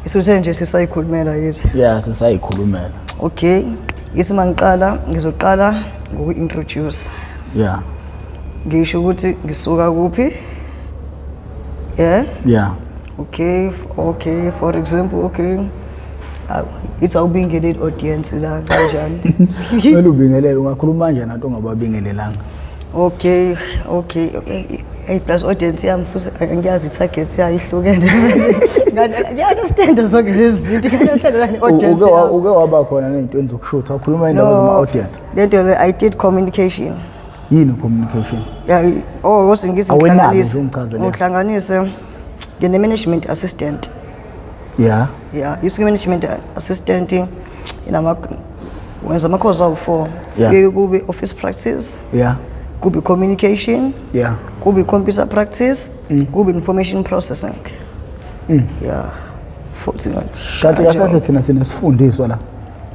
Isithe nje sisayikhulumela yithi. Yeah, sisayikhulumela. Okay. Isima ngizoqala ngoku-introduce. Yeah. Ngisho ukuthi ngisuka kuphi? Yeah. Yeah. Okay, for example, okay. It's awubingeleli audience la kanjani. Kumele ubingelele ungakhuluma kanje nanto ongababingelelanga. Okay. Hey plus audience yami futhi angiyazi target yayihlukene. Ngiyaunderstand zonke lezi zinto. Ngiyathanda audience. Uke waba khona nezinto enzokushutha ukhuluma indaba zama audience. Lento I did communication. Yini communication? Yeah, ngisi ngihlanganise ngine management assistant. Yeah. Yeah, management assistant wenza ama-course awu-4. Kube office practice. Yeah. Kube communication. Yeah. Kube computer practice. Kube information processing. Yeah. Futhi kanti kahle thina sinesifundiswa la.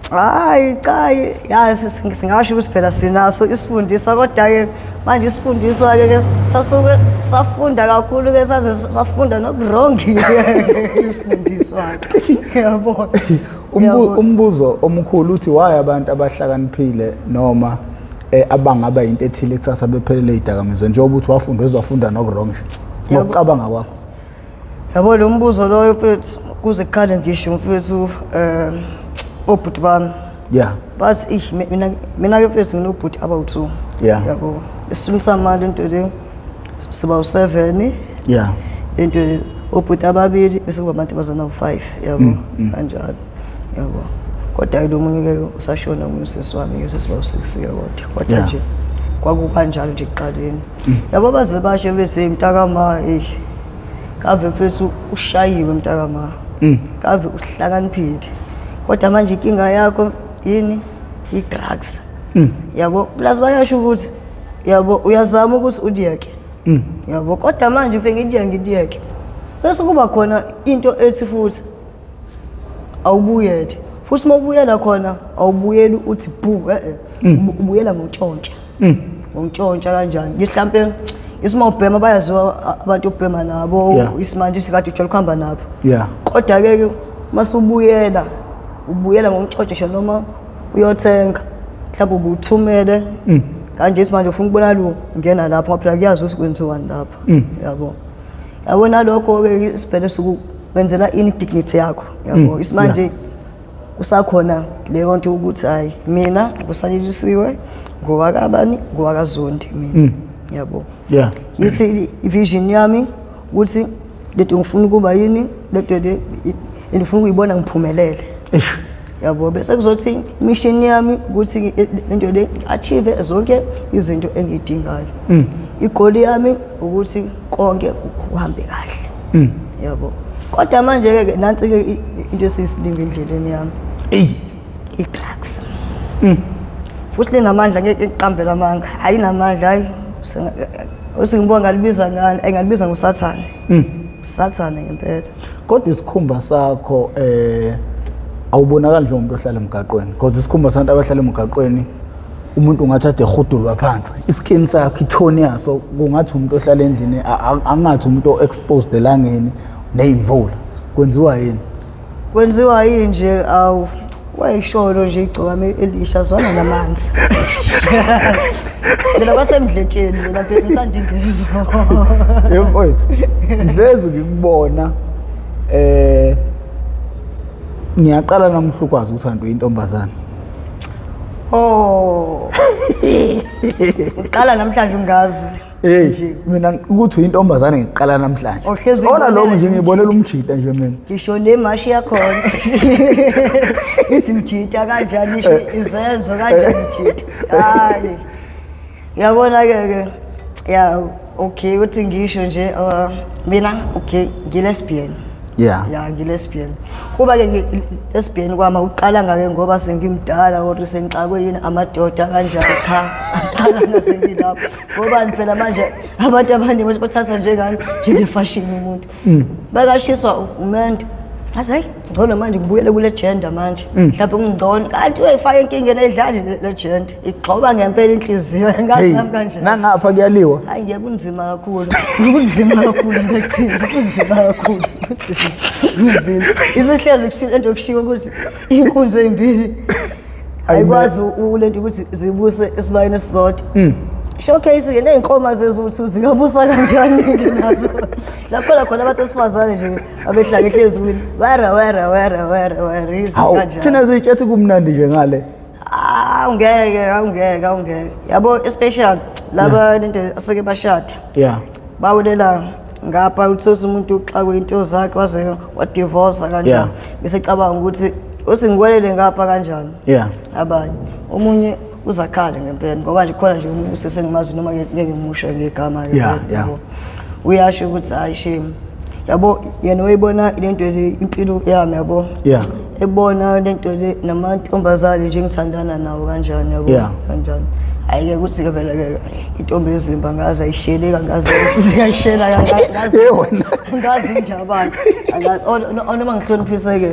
Hayi cha yazi singasho ukuthi phela sinaso isifundiswa kodwa ke manje isifundiswa ke sasuke safunda kakhulu ke saze safunda nokurongi isifundiswa yabo. Umbuzo omkhulu uthi why abantu abahlakaniphile noma abangaba into ethile kusasa bephelele izidakamizweni njengoba uthi wafunda nokurongi ngokucabanga kwakho. Yabo lo mbuzo loyo mfethu kuze kukhale ngisho mfethu obhuti bami. Yeah. Basi mina ke mfethu nginobhuti about 2. Yeah. Yabo. Esilungisa manje into le siba u7. Yeah. Into obhuti ababili bese kuba abantu bazana u5 yabo kanjalo. Yabo. Kodwa lo munye ke usashona umsisi wami ke sesiba u6 ke kodwa nje kwakukanjalo nje eqaleni. Yabo baze basho bese imntakama kave mfethu ushayiwe mntakama. Kave uhlakaniphile. Kodwa manje inkinga yakho yini? I-drugs. Yabo plus bayasho ukuthi yabo uyazama ukuthi udiyeke. Yabo kodwa manje ufike ngidiyeke. Bese kuba khona into ethi futhi awubuyele. Futhi mawubuyela khona awubuyeli uthi bhu ubuyela ngontshontsha. Ngontshontsha kanjani? Mhlambe isimawubhema bayaziwa abantu obhema nabo isimanje sikade ujwayele ukuhamba nabo. Yeah. Kodwa ke masubuyela ubuyela ngontshontsha noma uyothenga mhlawumbe ubuthumele kanje isimanje ufuna ukubona lo ngena lapha ngoba phela kuyazi ukuthi kwenziwa lapha yabo. Yabona lokho ke isibhele sokwenzela dignity yakho yabo. Isimanje kusakhona leyo nto ukuthi hayi mina kusalilisiwe ngowakabani ngowakazondi mina yabo. Yeah. Yithi vision yami ukuthi lento ngifuna kuba yini lento le ngifuna ukuyibona ngiphumelele. Yabo bese kuzothi mission yami ukuthi lento le achieve zonke izinto engidingayo. Igoli yami ukuthi konke kuhambe kahle. Yabo. Kodwa manje ke nansi ke into esisilinga endleleni yami. I-drugs. Futhi lenamandla ngeke iqambela amanga. Ayinamandla hayi usingibona ngalibiza ngani engalibiza ngusathane. Usathane ngempela. Kodwa isikhumba sakho awubonakala nje umuntu ohlala emgaqweni because isikhumba santu abahlala emgaqweni umuntu ungathi ade ehudulwa phansi iskin sakhe itone yaso kungathi umuntu ohlala endlini angathi umuntu exposed elangeni nezimvula kwenziwa yini? Kwenziwa yini nje awu wayisholo nje igcokama elisha zwana namanzi. Mina kwasemdletsheni mina phela ngisanda ingezo. Yemfowethu ndlezi ngikubona ngiyaqala namhlukwazi ukuthi antu intombazana. Uqala namhlanje ungazi. Nje mina ukuthi uyintombazana ngiqala namhlanje. Ona lo nje ngibonela umjita nje mina. Ngisho nemashi yakhona. Isimjita kanjani nje izenzo kanjani umjita. Hayi. Yabona ke ya okay uthi ngisho nje mina okay ngilesbian. Yeah. Yeah, ngilesbian. Kuba ke lesbian kwama uqala ngake ngoba sengimdala kodwa sengixakwe yini amadoda kanjani cha. Qala nasengilapha. Ngoba phela manje abantu abaningi bathatha njengani njengefashion umuntu. Bakashiswa Umendo. Hayi ngcono manje ngibuyele kule gender manje. Mhlawumbe ngingcono kanti uyifaka inkingeni edlali le gender. Igxoba ngempela inhliziyo ngathi nami kanje. Nangapha kuyaliwa. Hayi ngiyakunzima kakhulu. Kunzima kakhulu ngaqina kunzima kakhulu. ngizini isihlezi kusile into yokushiya ukuthi inkunzi ezimbili ayikwazi ulento ukuthi zibuse esibayeni esizodwa showcase ke nezinkoma zezuthu zingabusa kanjani nazo lapho khona abantu esifazane nje abehlanga ehlezweni wera kanjani thina zitshethi kumnandi nje ngale ungeke yabo especially laba into aseke bashada bawulela ngapha uthosa umuntu xa kuyinto zakhe waze wadivorce kanjani bese cabanga ukuthi usingikwelele ngapha kanjani abanye omunye uzakhala ngempela ngoba nje khona nje umuntu sesengimazi noma ngeke ngimusha ngegama yabo uyasho ukuthi hayi shame yabo yena uyibona lento le impilo yami yabo ebona lento le namantombazane nje ngithandana nawo kanjani yabo kanjani ayike ukuthi ke vele ke intombi ezimba ngazi ayisheleka ngazi ziyashela ngazi indaba noma ngihloniphiseke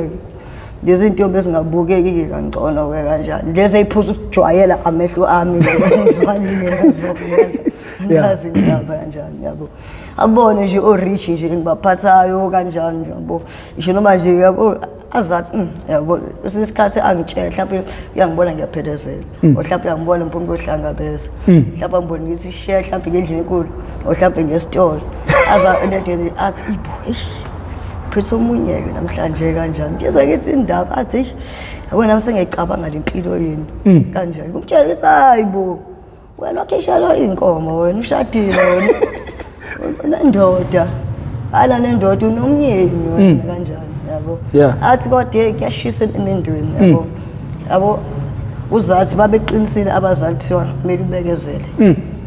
lezi intombi ezingabukeki kangcono ke kanjani lezi ayiphuza ukujwayela amehlo ami ngizwanile ngazi indaba kanjani yabo abone nje orich nje ngibaphathayo kanjani yabo isho noma nje yabo azathi yabo isikhathi angitshela mhlawumbe uyangibona ngiyaphethezela mhlawumbe uyangibona impumbi ohlangabeza mhlawumbe ngibona ngithi share mhlawumbe ngendlela enkulu mhlawumbe ngesitolo aza endedeni athi ibo phethe omunye namhlanje kanjani bese ngithi indaba athi yabo nami sengiyicabanga lempilo yenu kanjani ngumtshela ukuthi hayibo wena wakhishela inkomo wena ushadile wena nendoda hala nendoda unomnyeni wena kanjani yabo athi kodwa kuyashisa emendweni yabo uzathi babeqinisile abazali kuthiwa kumele ubekezele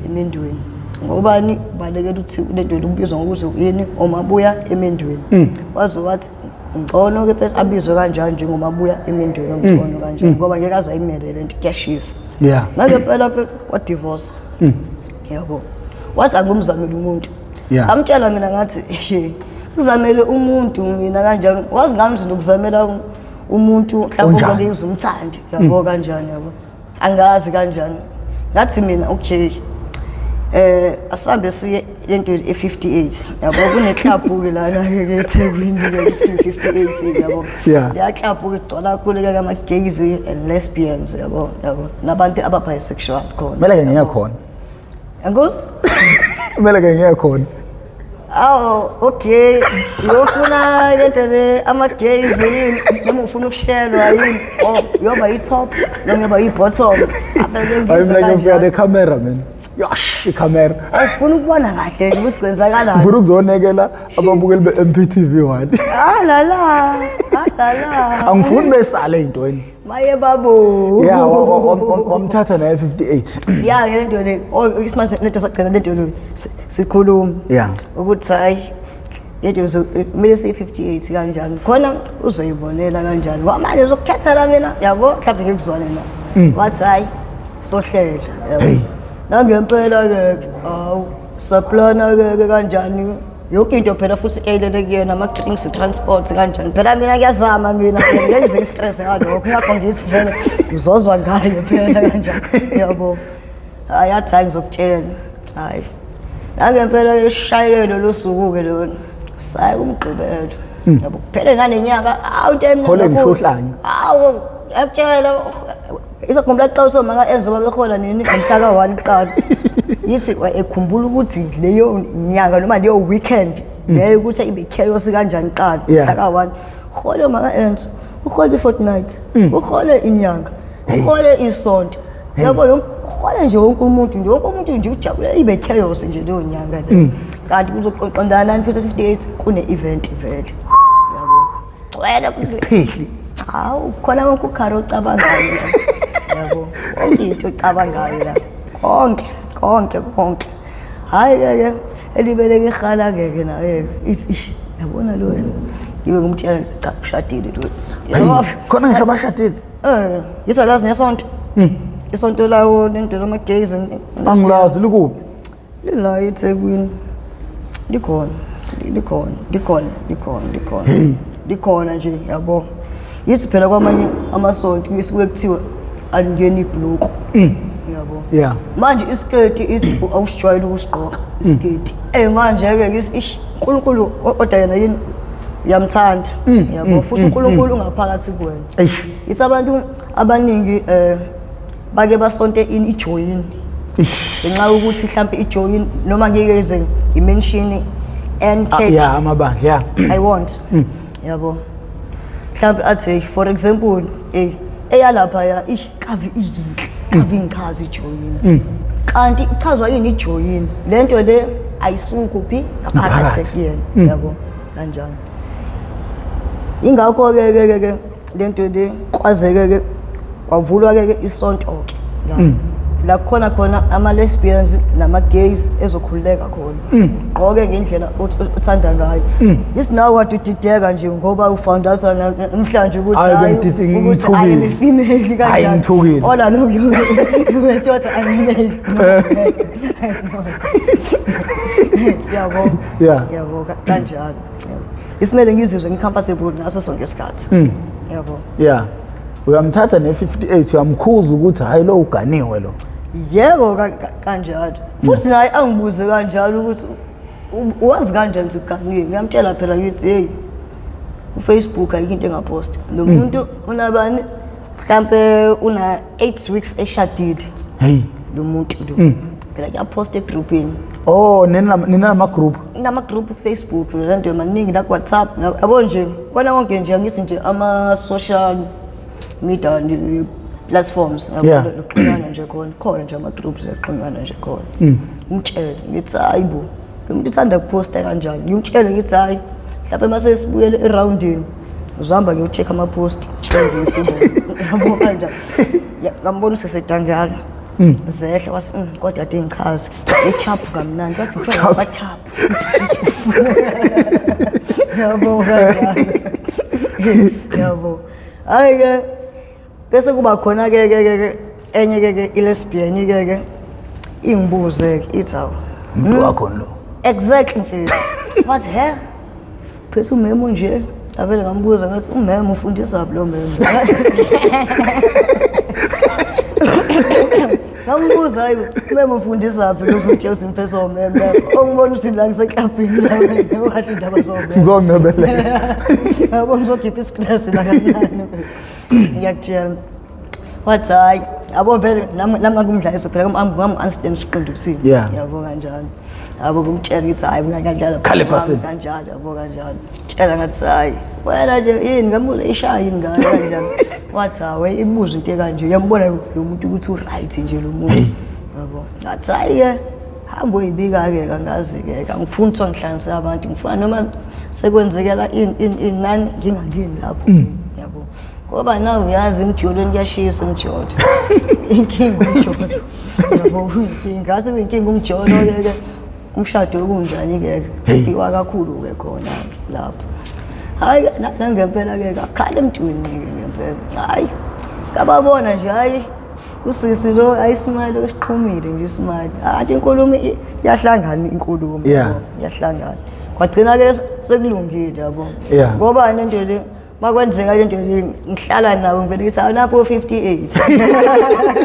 emendweni ngobani balekela ukuthi lento lokubizwa ngokuthi yini omabuya emendweni wazi wathi ngcono ke phela abizwe kanjani njengomabuya emendweni omgcono kanjani ngoba ngeke azayimele lento kuyashisa ngeke phela wa divorce yabo wathi angumzamela umuntu amtshela mina ngathi uzamele umuntu mina kanjani wazi ngami ukuzamela umuntu mhlawumbe ngizwe umthandi yabo kanjani yabo angazi kanjani ngathi mina okay asambe siye lento e58 yabo kune club ke lana ke eThekwini ke 58 yabo ya club ke gcwala kakhulu ke ama gays and lesbians yabo nabantu aba bisexual khona mele ke ngiyakhona angozi mele ke ngiyakhona okay yofuna lento le ama gays noma ufuna ukushelwa yini yoba i-top noma yoba i-bottom abelengizwe ngifika ne camera man yosh ikamera ufuna ukubona kahle ukuthi kwenzakalani ufuna ukuzonekela ababukeli be-Mp TV1 la angifuni besale intweni maye babo wamthatha naye 58 lento le isimanje lento saqala lento le sikhuluma ukuthi hayi lento kumele siyi58 kanjani khona uzoyibonela kanjani manje uzokukhethela mina yabo mhlawumbe ngikuzwane na wathi hayi sohlela yabo nangempela ke saplana ke kanjani yonke into phela futhi elele kuyena ama drinks transport kanjani phela mina ngiyazama mina ngenze istress ngalokho ngakho ngithi vele uzozwa ngayo phela kanjani yabo ayathi ngizokutshela hayi nangempela leshayelo losuku ke lona sayi kumgqibelo yabo kuphela nanenyanga into emnene ngishohlanye yakutshela izokhumbula qawuso maka enzo babekhona nini ngomhla ka1 qala yithi ekhumbula ukuthi leyo nyanga noma leyo weekend leyo ukuthi ibe chaos kanjani qala mhla ka1 khole maka enzo ukhole fortnight ukhole inyanga ukhole isonto yabo khole nje wonke umuntu nje ujabula ibe chaos nje leyo nyanga le kanti kuzoqondana 58 kune event vele yabo wena kusiphihli hawu khona konke ukharo ucabangayo yabo into ucabangayo la konke hayi ke elibeleke ikhala ke naye yabona lo ngibe ngumtshela cha ushadile lo yabo khona ngisho bashadile yisalazi nesonto isonto lawo lento lama gays angilazi likuphi lila eThekwini likhona nje yabo yithi phela kwamanye amasonto kusuke kuthiwa angeni ibhloko yabo manje isketi isifu awusijwayele ukusigqoka isketi manje ke uNkulunkulu odayena yini uyamthanda yabo futhi uNkulunkulu ungaphakathi kuwena ithi abantu abaningi bake basonte in ijoin ngenxa ukuthi mhlambe ijoin noma ngeke ize imention NK yeah amabandla I want yabo mhlambe athi for example eyalapha ya kavi ngichaza ijoin kanti ichazwa yini ijoin lento le ayisukuphi ngaphakathi kuyena yabo kanjani ingakho ke lento le kwazeke kwavulwa ke isonto ke la khona ama lesbians nama gays ezokhuleka khona ugqoke ngendlela uthanda ngayo this now what udideka nje ngoba ufoundasa namhlanje ukuthi hayi ukuthi female kanjani ola lokho wethu ayimake yabo kanjani isimele ngizizwe ngicomfortable ngaso sonke isikhathi yabo uyamthatha ne58 uyamkhuza ukuthi hayi lo uganiwe lo yebo kanjalo futhi naye angibuze kanjalo ukuthi uwazi kanjani ukuthi uganiwe ngiyamtshela phela ngithi hey uFacebook ayikho into engapost lo muntu unabani mhlambe una 8 weeks eshadile hey lo muntu phela uyapost egroupini nina ama group ku Facebook lento maningi la Whatsapp yabo nje kona konke nje ngithi nje ama social media platforms ukuxhumana nje khona nje ama groups yaxhumana nje khona umtshele ngithi hayibo umuntu uthanda ukuposta kanjani ngimtshele ngithi hayi mhlawumbe mase sibuyele eroundini uzihamba ngiyocheck ama post tshele ngisibona yabo kanjani ngambona sesedangala zehle wasi kodwa ade ngichaza echapu kamnandi wasi ngifuna abachapu yabo ayike bese kuba khona ke enye ke ilesbian ke ingibuze ithi awu umuntu wakho lo exactly mfethu wathi he phese umemo nje avele ngambuza ngathi umemo ufundisa lo memo ngambuza hayi umemo ufundisa phi lo uzothi impheso omemo ongibona ukuthi la ngiseklabhini la wathi indaba zomemo ngizoncebelela yabo ngizokhipha isikilasi la kancane ngiyakutshela wathi hayi yabo vele nami kumdlalisa phela ngam-understand siqonda ukuthini yabo kanjani yabo kumtshela ukuthi hayi ngakadlala kanjalo yabo kanjalo tshela ngathi hayi wena nje yini ngambuza ishaya yini ngane kanjani wathi hawe ibuza into kanje uyambona lo muntu ukuthi uright nje lo muntu yabo ngathi hayi hamba uyibika-ke kangazi-ke angifuni ukuthi ngihlanganise abantu ngifuna noma sekwenzekela inani ngingangeni lapho yabo ngoba nawe uyazi emjolweni kuyashisa emjolo inkinga umjolo yabo ngase inkinga umjolo-ke umshado okunjani-ke kufiwa kakhulu-ke khona-ke lapho hayi nangempela-ke kakhala emntwini-ke ngempela hayi ngababona nje hayi usisi lo ayisimali esiqhumile nje isimali kanti inkulumo iyahlangana inkulumo iyahlangana kwagcina-ke sekulungile yabo ngoba lento le makwenzeka lento le ngihlala nabo ngibelekisa lapho 58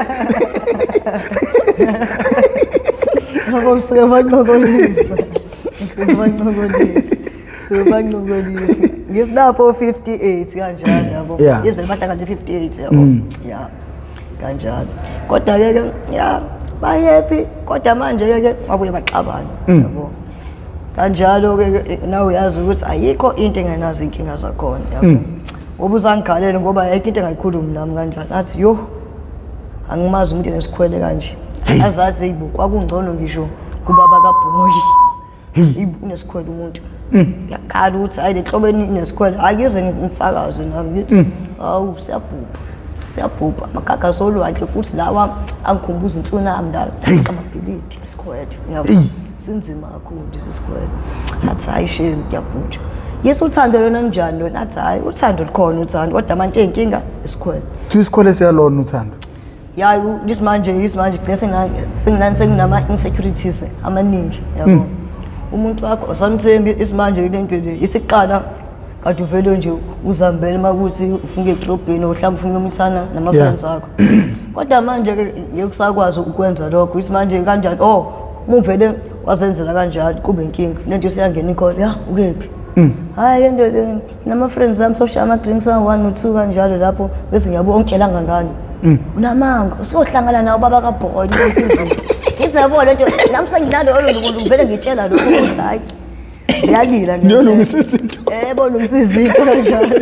yabo ngisuke bancokolisa ngisilapho 58 kanjalo yabo yizivele bahlangana 58 yabo kanjalo kodwa-ke bayepi kodwa manje-ke babuye baxabana yabo kanjalo-ke nawe uyazi ukuthi ayikho into engenazo inkinga zakhona yabo ngoba uzangigalele ngoba ayikho into engayikhulumi nami kanjani athi yo angimazi umuntu enesikhwele kanje azazi yibo kwakungcono ngisho kubaba kaBoy unesikhwele umuntu yakhala ukuthi hayi le hlobeni inesikhwele akuze ngifakaze nami ngithi awu siyabhubha amagaga solwandle futhi lawa angikhumbuza intsunami la amabhilidi isikhwele yabo sinzima kakhulu isikhwele athi hayi shame ngiyabhuja yesu uthando lona njani lona athi hayi uthando likhona uthando kodwa manje inkinga isikhwele isikhwele siyalona uthando ya isimanje senginama insecurities amaningi yabo umuntu wakho somethembi isimanje lento le isiqala kade uvele nje uzambele makuthi ufuna egrobheni ohlamba ufuna umithana nama friends akho kodwa manje ke ngiyokusakwazi ukwenza lokho isimanje kanjani muvele wazenzela kanjalo kube inkinga lento siyangena ikhona ukephi hayi into nama friends ami soshaya ama drinks ang 1 no 2 kanjalo lapho bese ngiyabo ongitshela ngangani unamanga usohlangana nawo baba kaBhoyi isizinto ngizabona lento nami sengilalo vele ngitshela lokho ukuthi hayi siyalila niyolungisa izinto bolungisa izinto kanjalo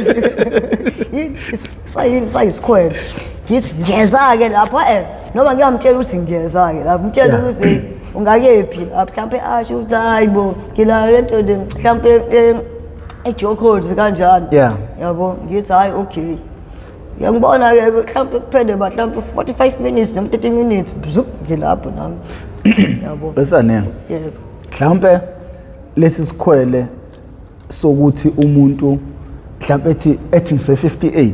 sayisikhwele ngithi ngiyeza ke lapho noma ngiyamtshela ukuthi ngiyeza ke lapho mtshela ukuthi ungakephi lapho mhlambe asho ukuthi hayibo ngila lento mhlambe ejocodes kanjani yabo ngithi hayi okay ngiyangibona ke mhlambe kuphele mhlambe 45 minutes noma 30 minutes ngilapho nami yabo besane yebo mhlambe lesi sikhwele sokuthi umuntu mhlambe ethi ngise 58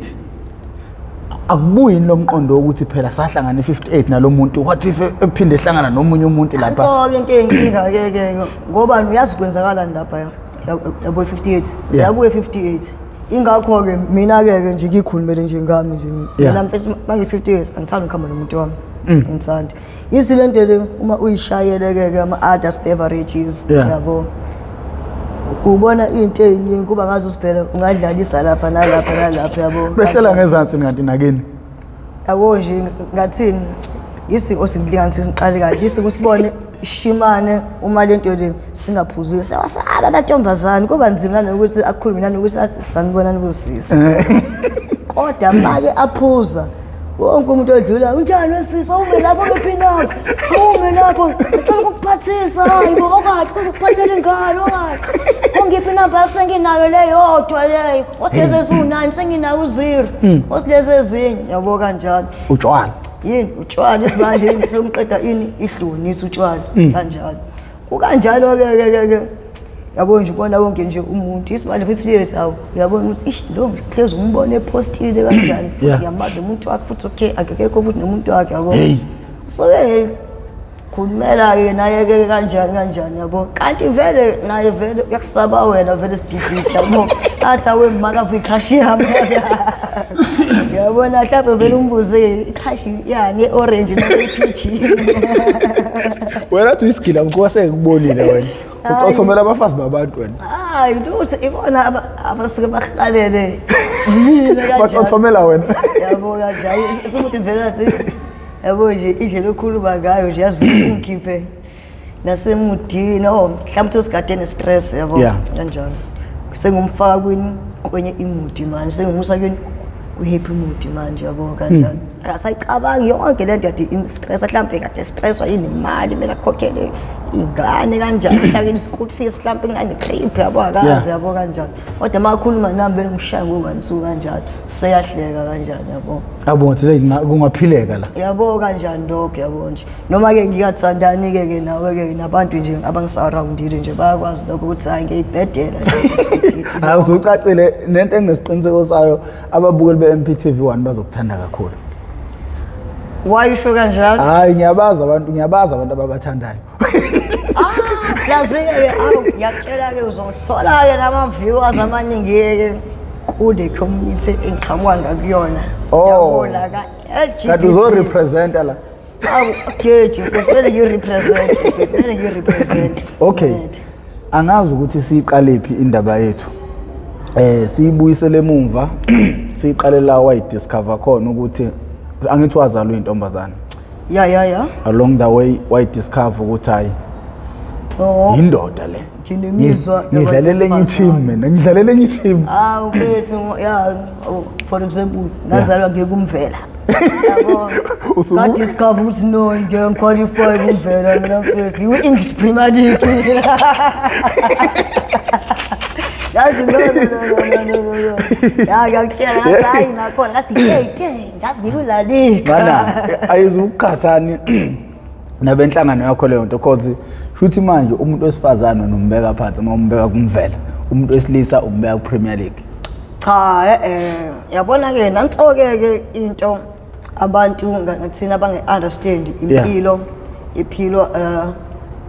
akubuyi lomqondo ukuthi phela sahlangana 58 nalomuntu what if ephinde ehlangana nomunye umuntu lapha so into enkinga ke ngoba uyazi kwenzakala lapha yabo 58 siyabuye 58 ingakho ke mina ke nje ngikhulumele nje ngami nje mina mfethu mangi 58 angithanda ukuhamba nomuntu wami ngithanda isilento le uma uyishayele ke ama others beverages yabo ubona into eziningi kuba ngazi usiphela ungadlalisa lapha nalapha yabo behlela ngezansi ngathi nakini yabo nje ngathini isiko singilikanisi siqale kanje isiko sibone ishimane uma lento le singaphuzile sewasaba abantombazana kuba nzima nokuthi akukhulume nanokuthi sanibona nibusisi kodwa make aphuza wonke umuntu odlula unjani wesisa ume lapho ngiphinda ume lapho ngicela ukuphathisa hayibo okahle kuzokuphathela ingalo okahle ongiphi number yakho senginayo le yodwa leyo kodwa ezu9 senginayo u0 osileze ezinye yabo kanjalo utshwala yini utshwala isibanje ngisemqeda ini ihlonisa utshwala kanjalo kukanjalo ke yabo nje ubona wonke nje umuntu isimanje 50 years awu uyabona ukuthi ish lo ngihlezi umbone epostile kanjani futhi yamazi umuntu wakhe futhi okay akekho futhi nomuntu wakhe yabo so khulumela ke naye ke kanjani yabo kanti vele naye vele uyakusaba wena vele sidididi yabo athi awe maka kwi-crush yami yabona mhlawumbe vele umbuze i-crush yani orange ne-peach wena uthi isigila mkwase kubonile wena ucothomela abafazi babantu wena hayi uthi ibona abasuke bakhalele bacothomela wena yabo kanjani ukuthi vele athi yabo nje indlela okhuluma ngayo nje yazi ungikhiphe nasemudini mhlawumbe usigadene stress yabo kanjalo sengumfaka kwenye imudi manje sengumusa happy mood manje yabo kanjani akasayicabangi yonke lento yathi stress mhlawumbe kade stresswa yini imali mina akhokhele ingane kanjani mhlawumbe school fees mhlawumbe ngane trip yabo akazi yabo kanjani kodwa makhuluma nami bele ngishaya ngo-1 kanjani seyahleka kanjani yabo ukuthi kungaphileka la yabo kanjani lokho yabo nje noma ke ngikathandani ke nawe ke nabantu nje abangisurroundile nje bayakwazi lokho ukuthi hayi ngiyibhedela nje awuzucacile nento enginesiqiniseko sayo ababukeli be-Mp TV1 bazokuthanda kakhulu why you sure kanjalo hayi ngiyabaza abantu ababathandayo yazi-ke ngiyakutshela ke uzothola ke nama viewers amaningi ke kule community engiqhamuka ngakuyona yabona ka LGBT kanti uzorepresenta la okay kufanele ngirepresent okay angazi ukuthi siyiqalephi indaba yethu siyibuyisele emumva siyiqale la wayidiscover khona ukuthi angithi wazalwa intombazana ya along the way wayidiscover ukuthi hayi indoda le nginemizwa ngidlalele enye team mfethu for example ngazalwa ngekumvela yabo ngadiscover ukuthi no ngiyaqualify kumvela mina mfethu ngiwe-English Premier League yazi no ngiyakutshela hayi nakhona ngazi ngikulali mana ayizukukhathani nabenhlangano yakho leyo nto cause futhi manje umuntu wesifazana nombeka phansi uma umbeka kumvela umuntu wesilisa umbeka ku-Premier League cha yabona ke nansoke into abantu ngathina abange-understand impilo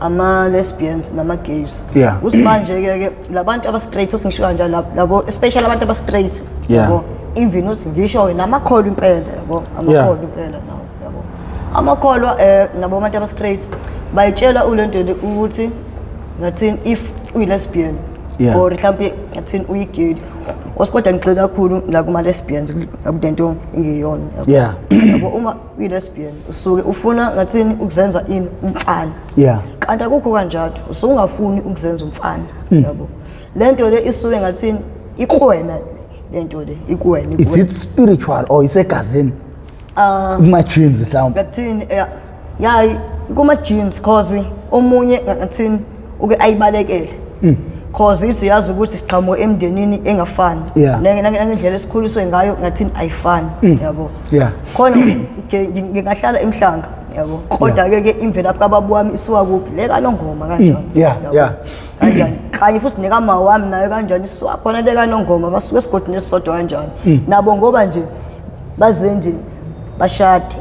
ama-lesbians nama-gays usimanje ke labantu aba-straight osingisho kanjalo labo especially abantu aba-straight yabo even uthi ngisho namakholwa impela yabo amakholwa impela nawo yabo amakholwa nabo abantu aba-straight bayitshela ulento le ukuthi ngathini if uyi-lesbian or mhlawumbe ngathini uyigidi osikhoda ngicela kakhulu la kuma lesbians akudento ingiyona yabo uma uyi lesbian usuke ufuna ngathini ukuzenza ini umfana kanti akukho kanjalo usungafuni ukuzenza umfana yabo lento le isuke ngathini ikwena lento le ikwena is it spiritual or isegazini kuma genes mhlawumbe ngathini kuma genes cause omunye ngathini uke ayibalekele cause ithi yazi ukuthi siqhamuke emndenini engafani nangendlela esikhuliswe ngayo ngathini ayifani yabo khona ngingahlala emhlanga yabo kodwa ke imvelaphi kababa wami isuka kuphi le kaNongoma kanjani kanjani kanye futhi nekama wami nayo kanjani isuka khona le kaNongoma basuke esigodini esisodwa kanjani nabo ngoba nje baze nje bashade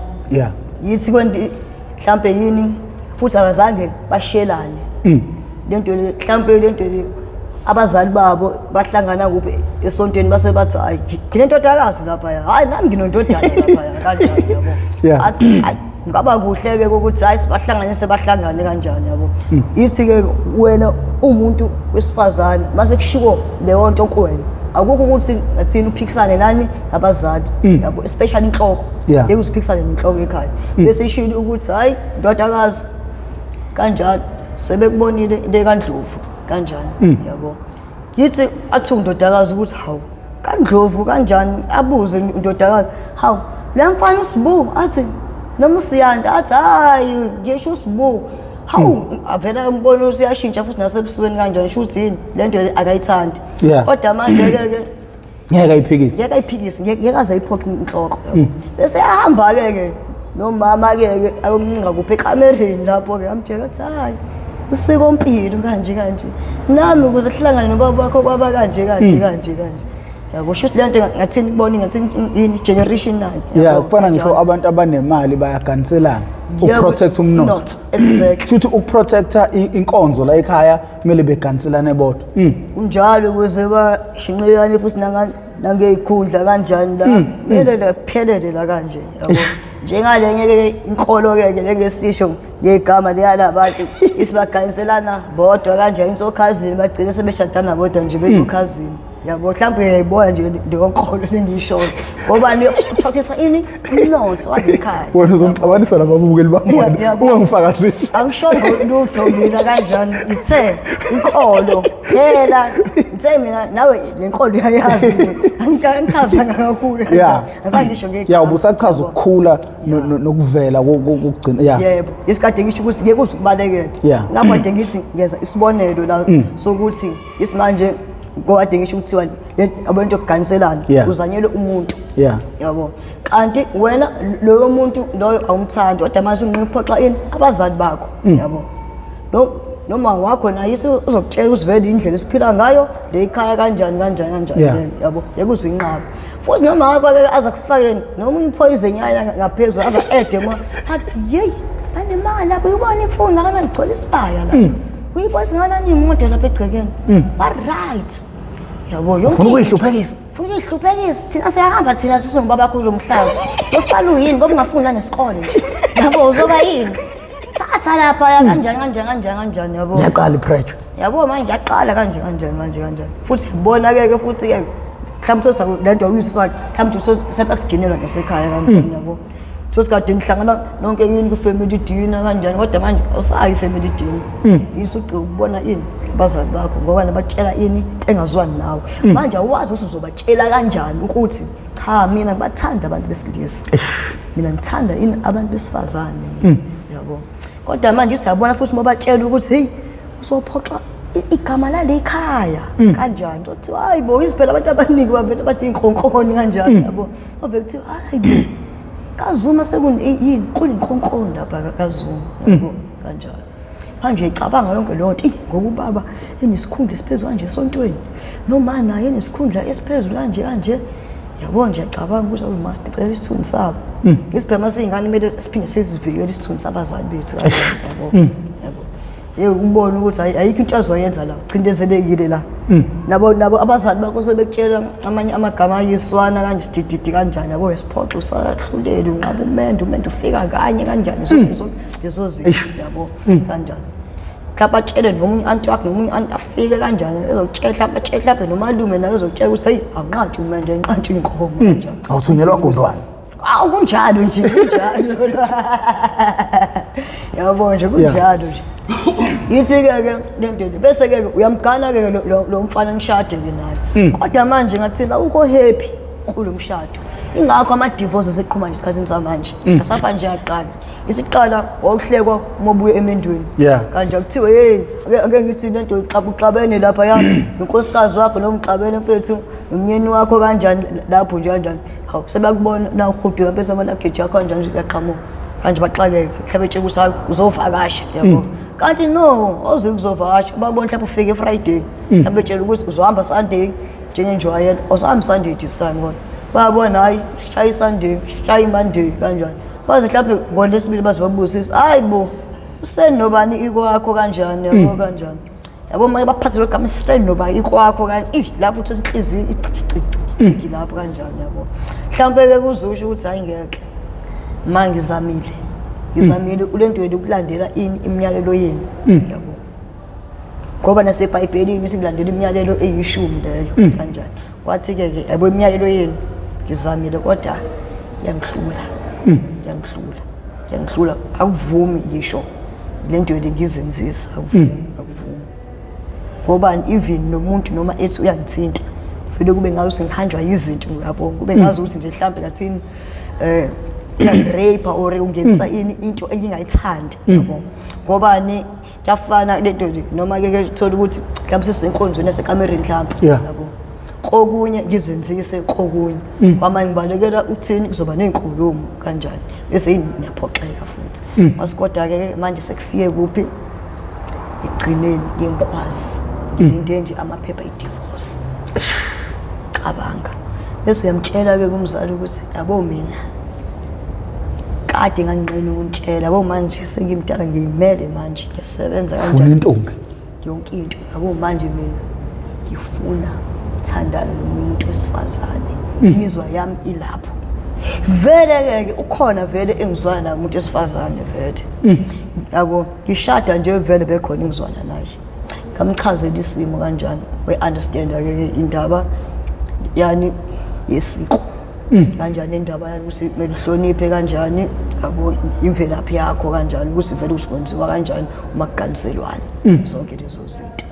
yithi kwendi mhlambe yini futhi abazange bashelane lento le mhlambe lento le abazali babo bahlangana kuphi esontweni base bathi hayi nginentodakazi lapha hayi nami nginondodana lapha kanjani yabo athi ngaba kuhle ke ukuthi hayi sibahlanganise bahlangane kanjani yabo yithi ke wena umuntu wesifazane mase kushiwo leyo nto kuwena akukho ukuthi ngathini uphikisane nani abazali yabo especially inhloko ekuziphikisane nenhloko ekhaya bese ishili ukuthi hayi ndodakazi kanjani sebekubonile into kaNdlovu kanjani yabo yithi athi undodakazi ukuthi hawu kaNdlovu kanjani abuze indodakazi hawu la mfana uSibu athi noma usiyanda athi hayi ngisho uSibu hawu avela umbona usiyashintsha futhi nasebusweni kanjani shuthi yini lento akayithandi kodwa manje ke ngeke ayiphikise ngeke aze ayiphoqe inhloko bese ahamba ke nomama ke ayomncinga kuphi ekamereni lapho ke amtshela ukuthi hayi usiko impilo kanje nami ukuze sihlangane nobaba wakho kwaba kanje yabo shuthi lento ngathini kubona ngathini ini generational kufana ngisho abantu abanemali bayaganiselana uprotect umnotho not exactly shuthi ukuprotecta inkonzo la ekhaya kumele beganiselane bodwa kunjalo ukuze bashinqelane futhi nangeyikhundla kanjani la kumele laphelele la kanje yabo njengalenye ke inkolo ke lengesisho ngegama leyalabantu isibaganiselana bodwa kanje insokhazini bagcina sebeshadana bodwa nje beyokhazini yabo mhlawumbe uyayibona nje ndeyonkolo lengisho ngoba ni practice ini inotho wasekhaya wena uzomxabanisa nababukeli bamona ungangifakazisi angishongo lutho mina kanjani ithe inkolo phela ithe mina nawe lenkolo uyayazi angikhaza kakhulu azangisho ngeke ubusachaza ukukhula nokuvela kokugcina yebo isikade ngisho ukuthi ngeke uzukubalekela ngapha ngithi ngenza isibonelo la sokuthi isimanje ngoba ngisho ukuthiwa abantu okuganiselana uzanyele umuntu yabo kanti wena loyo muntu loyo awumthandi kodwa manje unqiphoxa ini abazali bakho yabo noma wakho naye uzokutshela uzivele indlela esiphila ngayo le ekhaya kanjani yabo yekuzwe inqaba futhi noma wakho aza kufakeni noma uyiphoyise nyaya ngaphezulu aza ede athi hey banemali lapho uyibona ifoni la ngigcwele isibaya la uyibona singanani imoto lapha egcekeni ba right yabo yonke ufuna ukuyihluphekisa thina siyahamba thina sisongibaba khulu umhlaba osalu yini ngoba ungafuna nesikole yabo uzoba yini thatha lapha kanjani yabo yaqala ipressure yabo manje ngiyaqala kanjani futhi bona ke futhi ke mhlawumbe sosa lento uyiswa mhlawumbe sepakudinelwa ngesekhaya kanjani yabo sosikade ngihlangana nonke yini ku family dinner kanjani kodwa manje usayi family dinner isucela ukubona ini abazali bakho ngoba nabatshela ini engazwani nawe manje awazi ukuthi uzobatshela kanjani ukuthi cha mina ngibathanda abantu besilisa mina ngithanda ini abantu besifazane yabo kodwa manje siyabona futhi mobatshela ukuthi hey usophoxa igama la lekhaya kanjani uthi hayi bo isiphela abantu abaningi bavela bathi inkhonkoni kanjani yabo ove kuthi hayi bo kaZuma sekuyini kunenkhonkoni lapha kaZuma yabo kanjani manje icabanga yonke lo nto ngoba ubaba enesikhundla esiphezulu kanje esontweni noma naye enesikhundla esiphezulu kanje yabo nje icabanga ukuthi awu master cela isithunzi sabo isiphema singane kumele siphinde sizivikele isithunzi sabazali bethu yabo ubona ukuthi ayikho into azoyenza la ucindezelekile la nabo abazali bakho sebekutshela amanye amagama ayiswana kanje sidididi kanjani yabo esiphoxa usahluleli unqaba umendo ufika kanye kanjani lezo zinto yabo kanjani mhlawumbe atshele nomunye anti wakhe nomunye anti afike kanjani ezokutshela mhlawumbe atshele mhlawumbe nomalume naye ezokutshela ukuthi hayi anqanti Umendo enqanti inkomo kanjani awuthunyelwa gondwana kunjalo nje kunjalo yabo nje kunjalo nje yithi-ke lento bese-ke uyamgana-ke lo mfana nishade-ke naye kodwa manje ngathini awukho happy kulo mshado ingakho ama-divorce aseqhuma nje esikhathini samanje asafa nje aqala isiqala wawuhlekwa uma ubuye emendweni kanje kuthiwe hey ake ngithi lento uxabene lapha ya nonkosikazi wakho nomxabene mfethu nomnyeni wakho kanjani lapho nje kanjani hawu sebakubona na uhudula mpesa amalakhethi yakho kanjani uyaqhamuka kanje baxakeke mhlawumbe etshela ukuthi uzovakasha yabo kanti no awuze ukuzovakasha babona mhlawumbe ufike Friday mhlawumbe etshela ukuthi uzohamba Sunday njengenjwayelo awusahambi Sunday this time kodwa bayabona hayi shaya Sunday shaya Monday kanjani baze mhlawumbe ngolesibili bazibabusisa hayi bo usenobani ikwakho kanjani yabo kanjani yabo manje baphathe lokho senoba ikwakho kanti lapho uthi inhliziyo iciciciki lapho kanjani yabo mhlawumbe-ke kuzusho ukuthi hayi ngeke manje ngizamile kulento yethu ukulandela imiyalelo yenu yabo ngoba naseBhayibhelini singilandela imiyalelo eyishumi leyo kanjani wathi-ke yabo imiyalelo yenu ngizamile kodwa yangihlula akuvumi ngisho lento yethu ngizenzisa akuvumi ngoba even nomuntu noma ethi uyangithinta vele kube ngazi ngihanjwa izinto yabo kube ngazi ukuthi nje mhlawumbe ngathini rape or ungenisa into engingayithandi yabo ngoba ni kuyafana lento nje noma ke thola ukuthi mhlawumbe sisenkonzweni yasekamereni mhlawumbe yabo kokunye ngizenzise kokunye kwamanye ngibalekela ukuthini kuzoba nezinkulumo kanjani bese ngiyaphoxeka futhi masikoda ke manje sekufike kuphi igcineni ngengikwazi ngilinde nje amaphepha e-divorce cabanga bese uyamtshela ke kumzali ukuthi yabo mina kade nganqena ukuntshela yabo manje sengimdala ngiyimele manje ngiyasebenza kanjani intombi yonke into yabo manje mina ngifuna thandana nomuntu wesifazane imizwa yami ilapho vele ke ukhona vele engizwana naye umuntu wesifazane vele yabo ngishada nje vele bekhona engizwana naye ngamchazela isimo kanjani we understand ke indaba yani yesiko kanjani indaba ukuthi kumele uhloniphe kanjani yabo imvelaphi yakho kanjani ukuthi vele usikwenziwa kanjani uma kuganiselwana zonke lezo zinto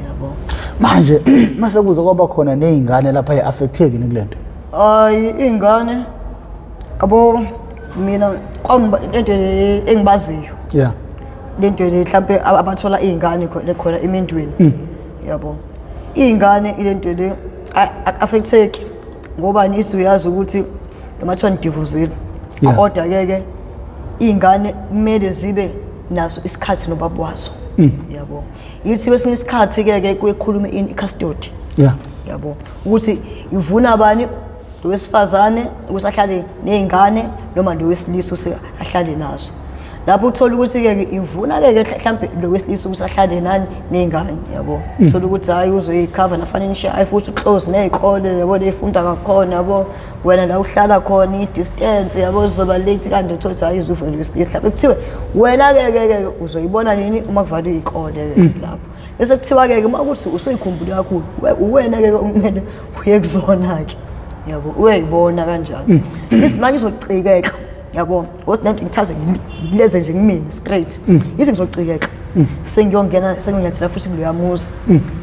yabo manje mase kuze kwaba khona nezingane lapha eaffecteke kulento hayi ingane abo mina kwamba lento engibaziyo lento mhlambe abathola izingane khona emendweni yabo izingane ilento le affecteke ngoba nithi uyazi ukuthi noma kuthiwa nidivuzile kodwa ke izingane kumele zibe naso isikhathi nobaba wazo yabo yithi kwesinye isikhathi ke kuyekhuluma i-custody yabo ukuthi ivuna abani lowesifazane ukusahlale nezingane noma lowesilisa ahlale nazo lapho uthola ukuthi ke ivuna ke mhlambe lowesilisa ukusahlale nani nezingane yabo uthola ukuthi hayi uzoyicover nafanele share futhi uclose nezikole yabo lefunda ngakhona yabo wena la uhlala khona i-distance yabo uzoba late kanti uthola hayi izuvela lowesilisa mhlambe kuthiwe wena ke uzoyibona nini uma kuvalwe izikole lapho bese kuthiwa ke uma kuthi usuyikhumbula kakhulu wena ke kumele uye kuzona ke yabo uyayibona kanjani isimanje izocikeka yabo ngosinento ngithaze ngileze nje ngimini straight yithi ngizocikeka sengiyongathela futhi kuloyamuzi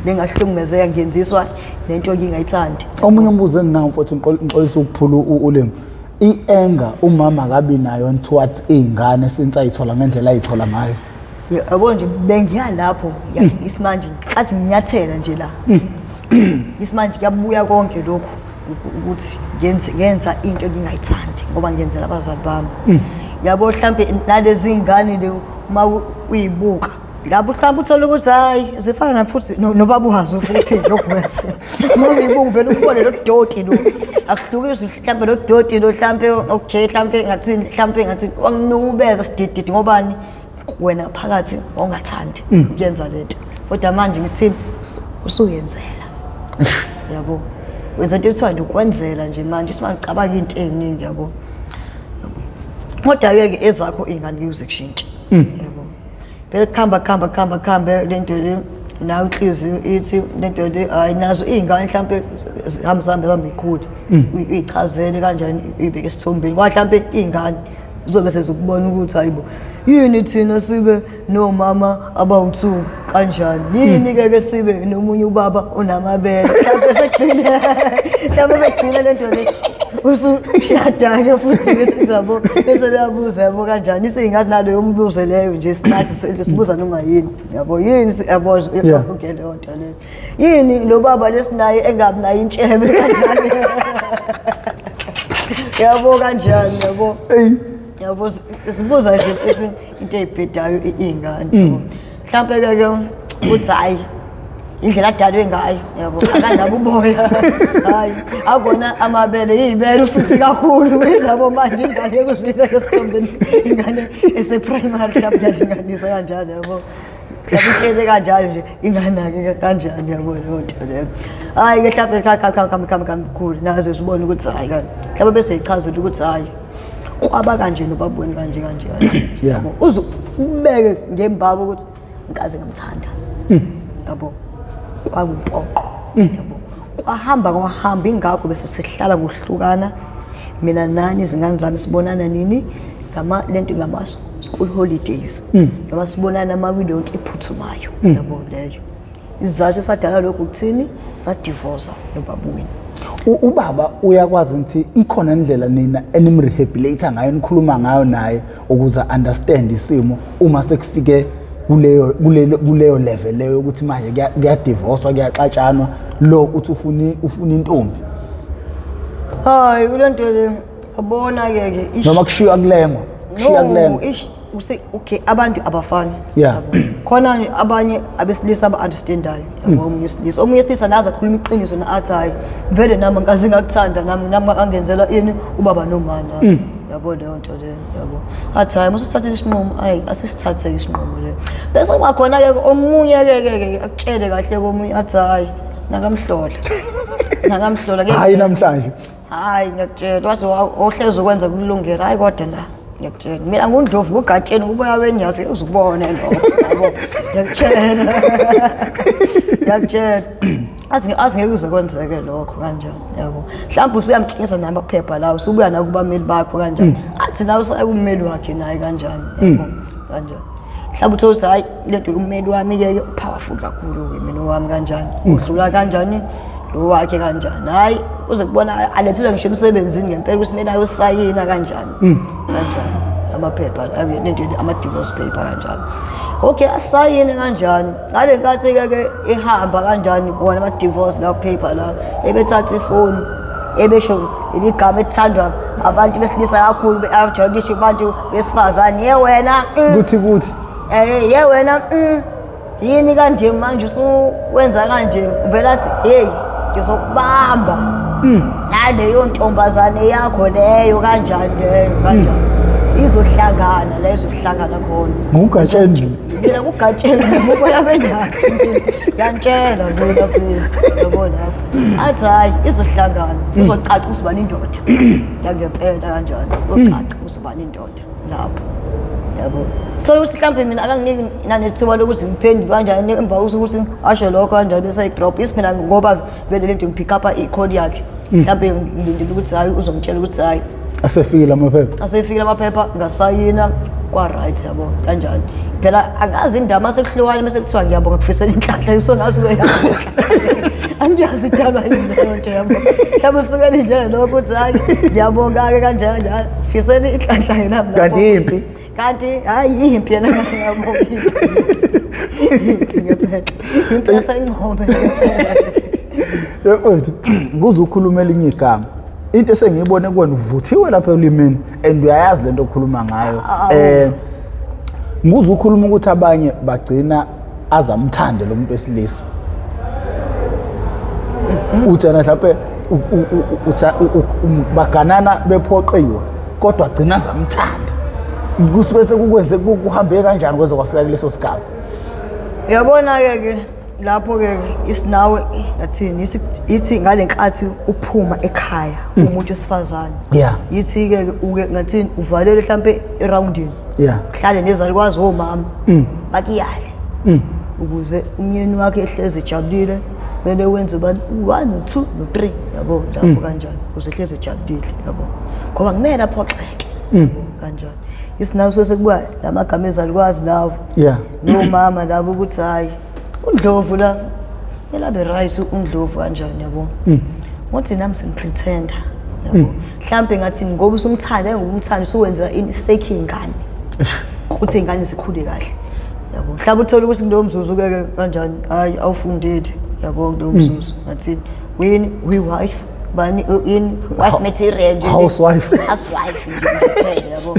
lengahlukumezeka ngiyenziswa lento ngingayithandi omunye umbuzo enginawo mfowethu ngiqolisa ukuphula ulimi i-anger umama akabi nayo towards izingane since ayithola ngendlela ayithola ngayo yabo nje bengiyalapho isimanje ngiqhazi nginyathela nje la isimanje kuyabuya konke lokho ukuthi ngenza into engingayithandi ngoba ngiyenzela abazali bami yabo mhlambe nalezi izingane le uma uyibuka lapho mhlambe uthola ukuthi hayi zifana na futhi nobaba wazo futhi lokwese uma uyibuka vele ubone lo doti lo akuhlukisi mhlambe lo doti lo mhlambe okay mhlambe ngathi wanginukubeza sidididi ngobani wena phakathi ongathandi ukuyenza lento kodwa manje ngithini usuyenzela yabo wenza into ethanda ukwenzela nje manje simangicabanga into eziningi yabo kodwa ke ezakho izingane kuze kushintshe yabo phela khamba lento le nawe inhliziyo ithi lento le ayinazo izingane mhlambe zihambe ikhulu uyichazele kanjani ibeke esithombeni kwa mhlambe izingane zobe sezokubona ukuthi hayibo yini thina sibe nomama abawu2 kanjani yini ke sibe nomunye ubaba onamabele mhlambe sekugcina lento le usushada-ke futhi besizabo bese beyabuza yabo kanjani isingazi naleyo mbuzo leyo nje sinathi sibuza noma yini yabo yini yabo ukele yonto leyo yini lo baba lesinaye engabi nayo intshebe kanjani yabo kanjani yabo yabo sibuza nje bese into eyibhedayo ingane mhlambe ke uthi hayi indlela adalwe ngayo yabo akandaba uboya hayi abona amabele yibele futhi kakhulu bezabo manje ingane ekuzile esithombeni ingane ese primary club yalinganisa kanjani yabo Sabitshele kanjalo nje inganake kanjani yabo lonto leyo. Hayi ke mhlawumbe khamba khulu naze sibone ukuthi hayi kanti. Mhlawumbe bese ichazela ukuthi hayi kwaba kanje nobaboni kanje. Yabo. Uzubeke ngembabo ukuthi inkaze ngamthanda. Yabo. Kwakuyimpoqo. Yabo. Kwahamba ingakho bese sihlala ngohlukana. Mina nani izingane zami sibonana nini lento ngama school holidays noma sibonana ama-video ephuthumayo yabo leyo izathu sadala lokho ukuthini sadivorce nobabweni. Ubaba uyakwazi ukuthi ikhona indlela nina enimrehabilitate ngayo nikhuluma ngayo naye ukuze understand isimo uma sekufike kuleyo level leyo ukuthi manje kuyadivorcewa kuyaxatshanwa lo uthi ufuna intombi. Hayi kulento le abona ke noma kushiya kulengo okay abantu abafani yeah khona abanye abesilisa aba-understandayo omunye isilisa nazo akhuluma iqiniso na-athi hayi vele nami nkaze ngakuthanda nami angenzela ini ubaba nomana yabo leyo nto leyo yabo athi hayi masuthathele isinqumo hayi asisithathe isinqumo leyo bese kuba khona-ke omunye-ke akutshele kahle komunye athi hayi nakamhlola hayi namhlanje hayi ngiyakutshela waze ohlezi ukwenza kulungela hayi kodwa la ngiyakutshela mina ngundlovu ugatsheni uboya wenyazi uzubone lo yabo ngiyakutshela azingeke uzokwenzeke lokho kanjani yabo mhlawumbe usuyamtshengisa namaphepha lawo usubuya nakubameli bakho kanjani athi nawe usakummeli wakhe naye kanjani yabo kanjani mhlawumbe uthi hayi lento ummeli wami-ke powerful kakhulu-ke mina wami kanjani udlula kanjani lo wakhe kanjani hayi uze kubona alethile ngisho emsebenzini ngempela ukuthi mina usayina kanjani amaphepha lento ama-divorce paper kanjani okay asayine kanjani ngale nkathi-ke ehamba kanjani wona ama-divorce lawo paper lawo ebethatha ifoni ebesho igama ethandwa abantu besilisa kakhulu be-ajolishe kubantu besifazane ye wena kuthi ye wena yini kanje manje usuwenza kanje uvela athi hey ngizokubamba naleyo ntombazane yakho leyo kanjani izohlangana la izohlangana khona ngugatsheni mina kugatsheni ngoboya benyathi ngiyantshela mina futhi yabona athi hayi izohlangana uzocaca usibani indoda ngiyangempela kanjani uzocaca usibani indoda lapho yabo so ukuthi mhlawumbe mina akanginiki nanethuba lokuthi ngiphendule kanjani emva ukuthi asho lokho kanjani bese drop isiphina ngoba vele lento ngipick up i-call yakhe mhlawumbe ngilindele ukuthi hayi uzongitshela ukuthi hayi asefikile amaphepha ngasayina kwa-right yabo kanjani phela angazi indaba masekuhlukane mase kuthiwa ngiyabonga kufisela inhlanhla isongazi angiyazi idalwa yini nto yabo mhlawumbe usukela njalo lokho ukuthi hayi ngiyabonga-ke kanjani fisela inhlanhla yena kanti impi kanti hayi impi yena yabo impi ngempela impi yasencome yewethu kuze ukhuluma elinye igama into esengiyibone kuwena uvuthiwe lapha elimini and uyayazi lento okhuluma ngayo nguze ukhuluma ukuthi abanye bagcina azamthande lo muntu wesilisa uthana mhlawumbe baganana bephoqiwe kodwa agcina azamthanda kusuke sekukwenze kuhambe kanjani kweze kwafika kuleso sigaba yabona-ke lapho-ke isinawe ngathini ithi ngale nkathi uphuma ekhaya umuntu wesifazane yithi-ke uke ngathini uvalele mhlawumbe erawundini kuhlale nezalukwazi omama bakiyale ukuze umyeni wakhe ehleze ejabulile kumele wenze 1 no 2 no 3 yabo lapho kanjani ukuze ehleze ejabulile yabo ngoba kumele aphoxeke kanjani isinawo sekuba lamagama ezalukwazi lawo nomama labo ukuthi hayi uNdlovu la elabe right uNdlovu kanjani yabo ngothi nami sengipretender yabo mhlambe ngathi ngoba usumthanda ngumthandi suwenza isake ingane ukuthi ingane zikhule kahle yabo mhlawumbe uthola ukuthi kulo mzuzu ke kanjani hayi awufundile yabo kulo mzuzu ngathi wini wife bani in wife material housewife yabo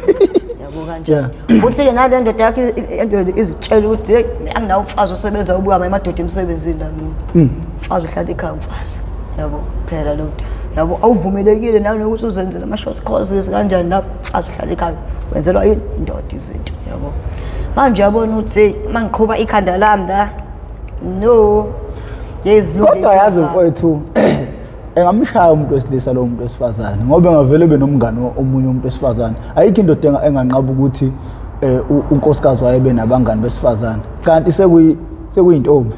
kanjani futhi ke nale ndoda yakhe izitshela ukuthi anginawo umfazi osebenza ubuka emadoda emsebenzini la mina umfazi uhlala ekhaya umfazi yabo phela lo nto yabo awuvumelekile nawe nokuthi uzenzele ama short courses kanjani la umfazi uhlala ekhaya wenzelwa indoda izinto yabo manje yabona ukuthi mangiqhubha ikhanda lami la no kodwa yazi mfowethu engamshaya umuntu wesilisa lo muntu wesifazane ngoba engavele benomngane omunye umuntu wesifazane ayikho indoda enganqaba ukuthi unkosikazi wayebe nabangani besifazane kanti sekuyintombi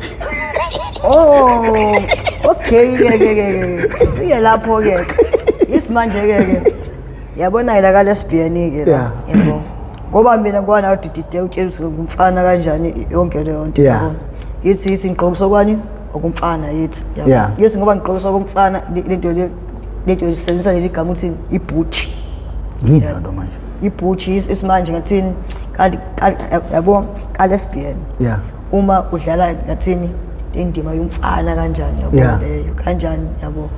okay ke siye lapho ke isimanje ke yabona la lesbian ke la yebo ngoba mina ngwana udidide utshela ukuthi ngumfana kanjani yonke leyo nto yabo yithi isinqoqiso kwani okumfana yithi yabo yes ngoba ngiqoqisa okumfana lento lisebenzisa leli gama uthi ibhuthi yinto manje ibhuthi isimanje ngathini yabo ka lesbian uma udlala ngathini indima yomfana kanjani yabo leyo kanjani yabo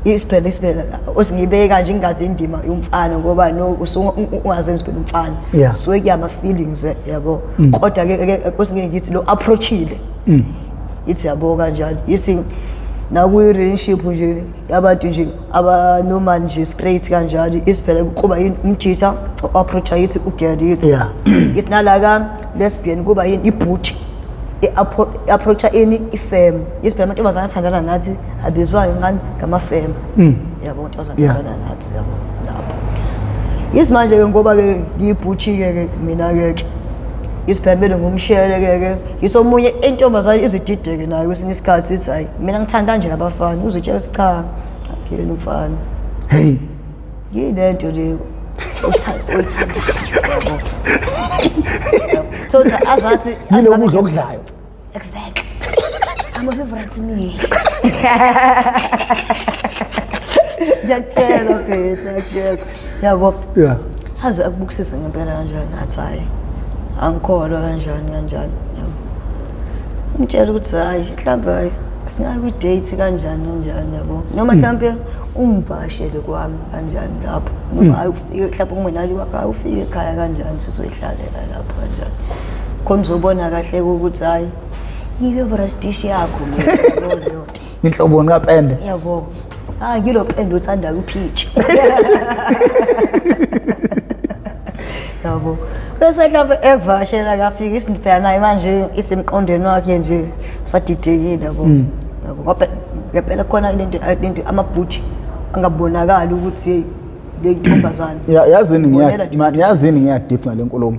isiphela osingibeka kanje ingazi indima yomfana ngoba no ungazenzi phela umfana so kuyama feelings yabo kodwa ke osinge ngithi lo approachile ithi yabo kanjani isi na ku relationship nje yabantu nje aba normal nje straight kanjani isiphela kuba umjitha approach yithi ugirl yithi isinala ka lesbian kuba yini ibhuthi approach ini ifem isiphela amantombazana athandana nathi abizwa ngani ngama-fem yabo amantombazana athandana nathi yabo lapho isimanje ke ngoba ke ngiyibhuthi ke mina ke isiphembele ngumshele ke yithi omunye intombazana izidideke nayo kwesinye isikhathi sithi hayi mina ngithanda nje nabafana uzotshela cha akuyena umfana hey yile nto le uthandayo tota azathi yilo ukudla okudlayo exactly I'm a favorite to me yakutshela phela yakutshela yabo haze akubukisise ngempela kanjani athi hayi angikholwa kanjani yabo ngitshela ukuthi hayi mhlawumbe hayi singayi kwi-date kanjani yabo noma mhlawumbe umvashele kwami kanjani lapho noma mhlawumbe ungenali wakho ufike ekhaya kanjani sizoyihlalela lapho kanjani khona uzobona kahle ukuthi hayi yiyo brastish yakho lo inhloboni kapende yabo ngilo pende uthanda kuphitch yabo bese mhlawumbe ekuvashela kafika isindiphala naye manje isemqondweni wakhe nje usadidekile yabo ngoba ngempela khona lento amabhuthi angabonakala ukuthi le ntombazana yazini ngiyadeep ngale nkulumo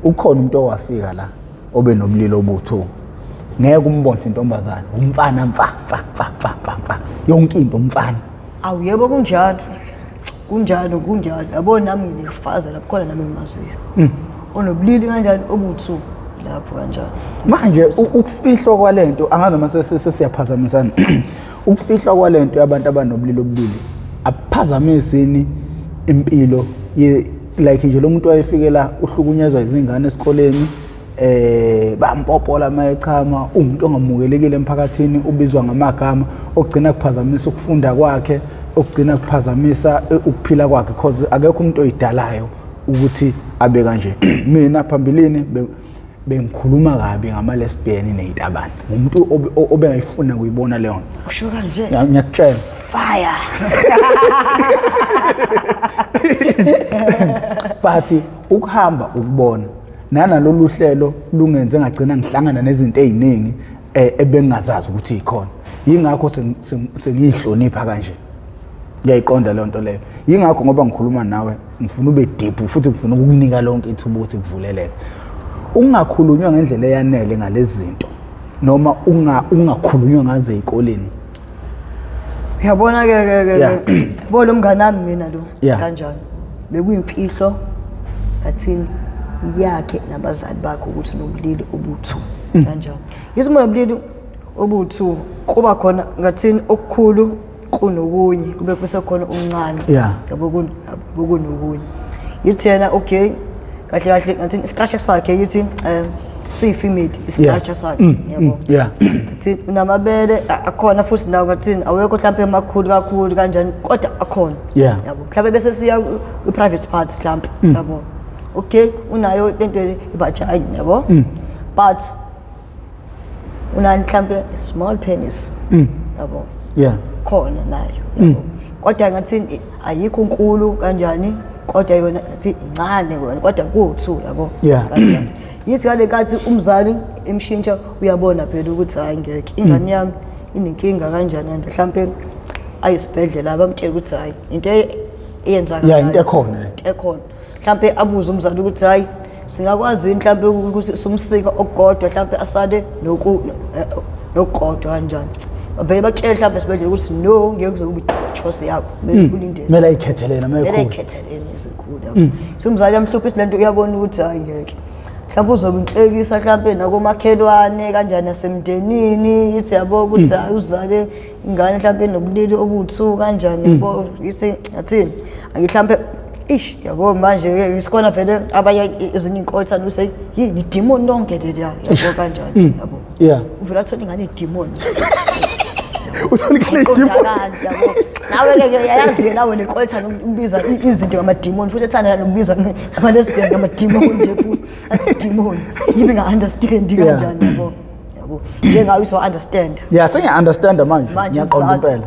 ukhona umuntu owafika la obe nobulili obutho ngeke umbone intombazana umfana mfa yonke into umfana awu yebo kunjalo yabona nami ngifaza lapho khona nami ngimaziyo onobulili kanjani obuthu lapho kanjani manje ukufihlwa kwalento anganoma sesiyaphazamisana ukufihlwa kwalento yabantu abanobulili obulili aphazamisini impilo like nje lo muntu wayefikela uhlukunyezwa izingane esikoleni bampopola mayechama umuntu ongamukelekile emphakathini ubizwa ngamagama okugcina kuphazamisa ukufunda kwakhe okugcina kuphazamisa ukuphila kwakhe because akekho umuntu oyidalayo ukuthi abe kanje mina phambilini bengikhuluma kabi ngama lesbian nezitabane umuntu obengayifuna ukuyibona leyo nto usho kanje ngiyakutshela fire but ukuhamba ukubona nalolu hlelo lungenze ngagcina ngihlangana nezinto eziningi ebengingazazi ukuthi ikhona yingakho sengiyihlonipha kanje Ngiyayiqonda le nto leyo. Yingakho ngoba ngikhuluma nawe ngifuna ube deep futhi ngifuna ukukunika lonke ithuba ukuthi kuvuleleke. Ungakhulunywa ngendlela eyanele ngalezi zinto noma ungakhulunywa ngaze ezikoleni. Uyabona ke bo lo mngane nami mina lo kanjani. Bekuyimfihlo athini yakhe nabazali bakhe ukuthi nobulili obuthu kanjani. Yisimo nobulili obuthu kuba khona ngathini okukhulu kunokunye kube kusekhona umncane yabo kunokunye. Yithi yena okay kahle kahle ngathini isikhathi sakhe yithi female isikhathi sakhe yabo. Ngathi unamabele akhona futhi nawo ngathini awekho mhlawumbe emakhulu kakhulu kanjani kodwa akhona yabo. Mhlawumbe bese siya ku private parts mhlawumbe yabo. Okay unayo lento ibajani yabo but unani mhlawumbe small penis yabo khona nayo yabo. Kodwa ngathini ayikho inkulu kanjani kodwa yona ngathi incane yona kodwa ku2 yabo kanjani. Yithi kale kathi umzali emshintsha uyabona phela ukuthi hayi ngeke ingane yami inenkinga kanjani and mhlawumbe ayisibhedlela abamtshela ukuthi hayi into eyenzakala into ekhona mhlawumbe abuze umzali ukuthi hayi singakwazi mhlawumbe ukuthi sumsika okugodwa mhlawumbe asale nokugodwa kanjani. Babe batshela mhlawumbe esibhedlela ukuthi no ngeke kuzokuba choice yakho kulindele mela ayikhethelena esikhulu yabo. So umzali amhluphe isilento uyabona ukuthi hayi ngeke mhlawumbe uzobe inhlekisa mhlawumbe nakomakhelwane kanjani nasemndenini yithi yabo ukuthi uzale ingane mhlawumbe nobulili obuthu kanjani yabo. Yithi athini mhlawumbe yabo manje isikhona vele abanye ezinye inkolthana use yini demon lonke le yabo kanjani yabo. Uvela athola ingane demon uthola ingane demon yabo. Nawe ke yayazi nawe lenkolthana ukubiza izinto ngama demon futhi ethanda nokubiza ama lesbian ngama demon nje futhi athi demon yibe nga understand kanjani yabo. Njengawe uso understand sengiya understand manje ngiyaqonda impela.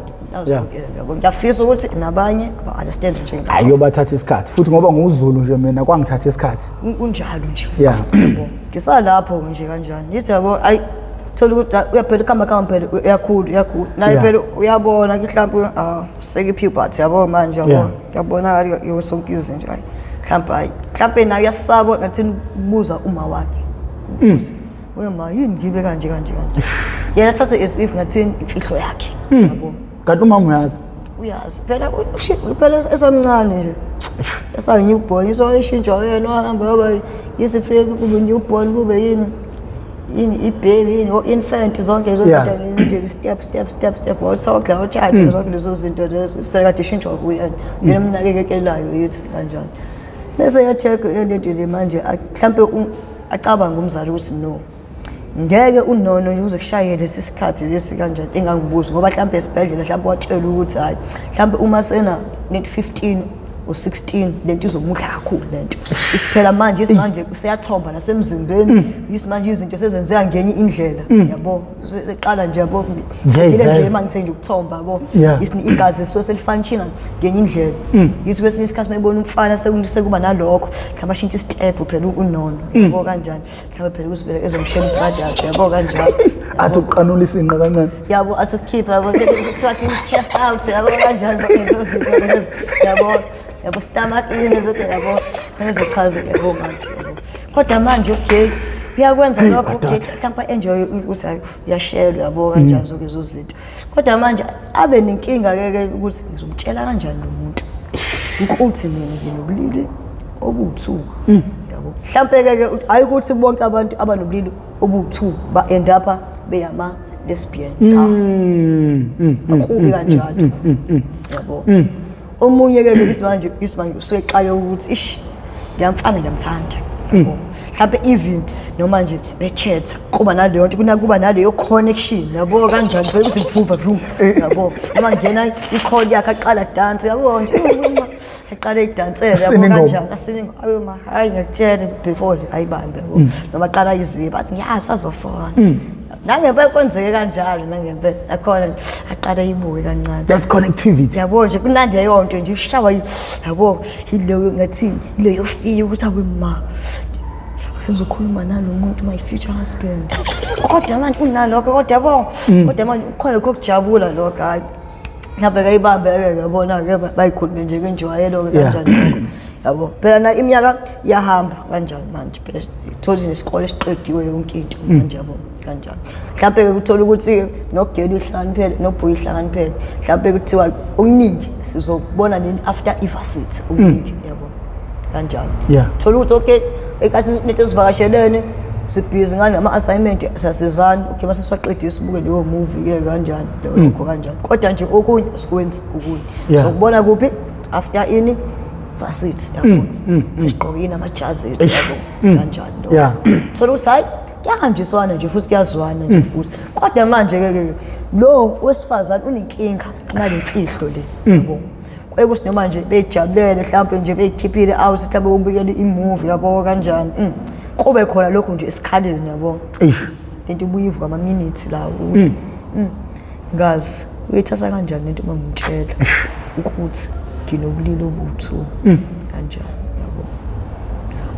Ngiyafisa ukuthi nabanye ba understand nje. Ayobathatha isikhathi futhi ngoba nguzulu nje mina kwangithatha isikhathi kunjalo nje yabo. Ngisalapho nje kanjani yithi yabo ayi thola ukuthi uyaphela kama phela uyakhulu naye phela uyabona ke mhlawumbe seke puberty yabo manje yabo. Ngiyabona yonke izinto hayi mhlawumbe naye uyasaba ngathi ubuza uma wakhe wema yini ngibe kanje yena thatha as if ngathi imfihlo yakhe yabo. Kanti umama uyazi phela esamncane nje esayinewborn isoyishintsha yena wahamba baba yisifike kube newborn kube yini ibaby yini o infant zonke lezo zinto step wasokla uchild zonke lezo zinto lezo siphela kade ishintshwa kuyena yena umnakekelayo yithi kanjani. Bese ya check lento le manje mhlawumbe acabanga umzali ukuthi no ngeke unono nje uzokushayela lesikhathi lesi kanjani engangibuza ngoba mhlawumbe esibhedlela mhlawumbe watshela ukuthi hayi mhlawumbe uma sena 15 or 16 lento izomudla kakhulu lento isiphela manje isimanje useyathomba nasemzimbeni isimanje izinto sezenzeka ngenye indlela yabo. Seqala nje yabo ngile nje manje nje ukuthomba yabo isini igazi selifunction ngenye indlela yithi kwesinye isikhathi mayibona umfana sekuba nalokho mhlawumbe ashintsha istep phela unono yabo kanjani mhlawumbe phela kusibele ezomshela brothers yabo kanjani athi uqanula isinqa kancane yabo athi keep yabo kuthiwa chest out yabo kanjani zonke zinto yabo stomach inezoke yabo nezochaza yabo manje kodwa manje okay uyakwenza lokho okay mhlawumbe enjoy ukuthi uyashare yabo kanjani zonke lezo zinto kodwa manje abe nenkinga ke ukuthi ngizomtshela kanjani lo muntu ukuthi mina nginobulili obuthu yabo. Mhlawumbe ke hayi ukuthi bonke abantu abanobulili obuthu ba end up beyama lesbian akubi kanjalo yabo. Omunye ke isimanje useqaye ukuthi ngiyamfana ngiyamthanda yabo. Mhlawumbe even noma nje bechat kuba naleyo nto kunakuba naleyo connection yabo kanjani phela ukuthi ngivuva room yabo. Uma ngena i-call yakhe aqala dance yabo nje aqala idansela yabo kanjani asiningo ayo ma hayi ngiyakutshela before ayibambe yabo noma aqala iziba athi ngiyazi azofona nangempela kwenzeke kanjalo nangempela akhona aqala ibuke kancane that connectivity yabo nje kunande yonke nje ushawa yabo ileyo ngathi ileyo fee ukuthi awema sengizokhuluma nalo muntu my future husband kodwa manje unalokho kodwa yabo kodwa manje khona lokujabula lokho hayi mhlawumbe kayibambe-ke yabona-ke bayikhulume nje kwenjwayelo-ke kanjani yabo phela na iminyaka iyahamba kanjani manje phela thola nesikole esiqediwe yonke into manje yabo kanjani mhlawumbe-ke kuthola ukuthi nogeli uhlakaniphele nobhuyi uhlakaniphele mhlawumbe kuthiwa okuningi sizokubona nini after i-varsity okuningi yabo kanjani thola ukuthi okay ekathi into ezivakashelene sibhizi ngani ama-assignment sasizana okay mase siwaqedile sibuke leyo movie-ke kanjani lokho kanjani kodwa nje okunye sikwenzi okunye sokubona kuphi after ini varsity yabo sisigqokile amajazi ethu yabo kanjani thola ukuthi hayi kuyahanjiswana nje futhi kuyazwana nje futhi kodwa manje-ke lo wesifazane unenkinga nalemfihlo le yabo kwekuthi noma nje bejabulele mhlawumbe nje beyikhiphile out mhlawumbe ukubukela imovie yabo kanjani kube khona lokho nje esikhaleni yabo into ubuyivu kwama-minutes lawo ukuthi ngazi uyithatha kanjani lento uma ngimtshela ukuthi nginobulili obu-2 kanjani yabo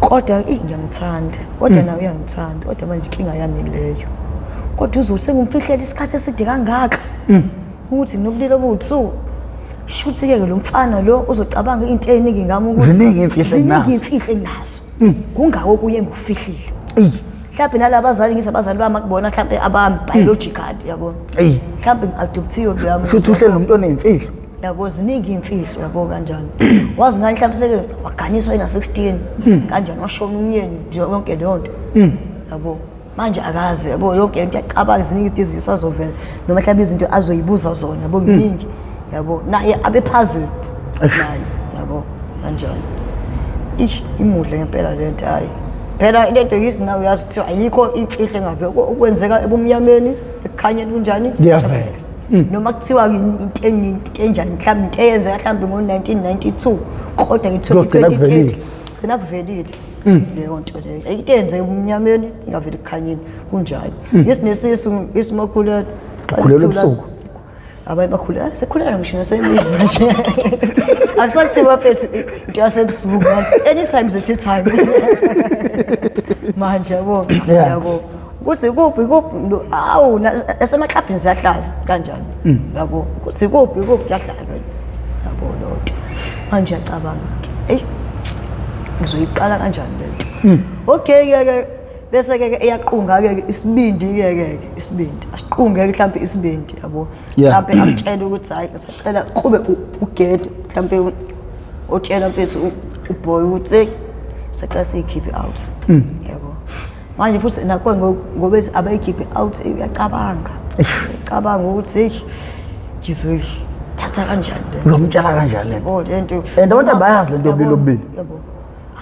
kodwa ngiyamthanda kodwa nawe uyangithanda kodwa manje inkinga yami leyo kodwa uzothi sengimfihlela isikhathi eside kangaka ukuthi nginobulili obu-2 shuthi-ke lo mfana lo uzocabanga into ey'ningi ngami ukuthi ziningi iy'mfihlo enginazo kungako kuye ngufihlile mhlawumbe nalabazali ngisabazali bami akubona mhlawumbe abami-biological yabona mhlawumbe ngi-adopthiwe kuyami shuthi uhleli nomuntu oney'mfihlo yabo ziningi iy'mfihlo yabo kanjani wazi ngani mhlawumbe seke waganiswa ena-16 kanjani washona umyeni nje yonke leyo nto yabo manje akazi yabo yonke into iyacabanga ziningi izinto ezisazovela noma mhlawumbe izinto azoyibuza zona yabo kuningi yabo naye abe-puzzled naye yabo kanjani imudla ngempela lento hayi phela lento yisi nawe uyazi ukuthi ayikho imfihlo engave okwenzeka ebumnyameni ekukhanyeni kunjani ngiyavela noma kuthiwa into enjani mhlawumbe into eyenzeka mhlawumbe ngo-1992 kodwa nge-2030 gcina kuvelile leyo nto leyo into eyenzeka ebumnyameni ingaveli ekukhanyeni kunjani yisi nesisu isimakhulelo khulelwa ebusuku abanye bakhulelwa sekhulela ngisho nasemini nje akusakusiba phethu into yasebusuku anytime zethi time manje yabo yabo kuthi kuphi awu esemaklabhini siyahlala kanjani yabo kuthi kuphi kuyahlala yabo lonto manje uyacabanga-ke eyi ngizoyiqala kanjani lento okay-ke bese-ke eyaqunga-ke isibindi-ke isibindi asiqunge-ke mhlawumbe isibindi yabo mhlawumbe amtshele ukuthi hhayi sacela kube ugede mhlawumbe otshela mfethu uboy ukuthi sacela siyikhiphe out yabo manje futhi nakho ngoba abayikhiphe out uyacabanga ukuthi ngizoyithatha kanjani le uzomtshela kanjani yabo lento and abantu abayazi lento yobulili obubili yabo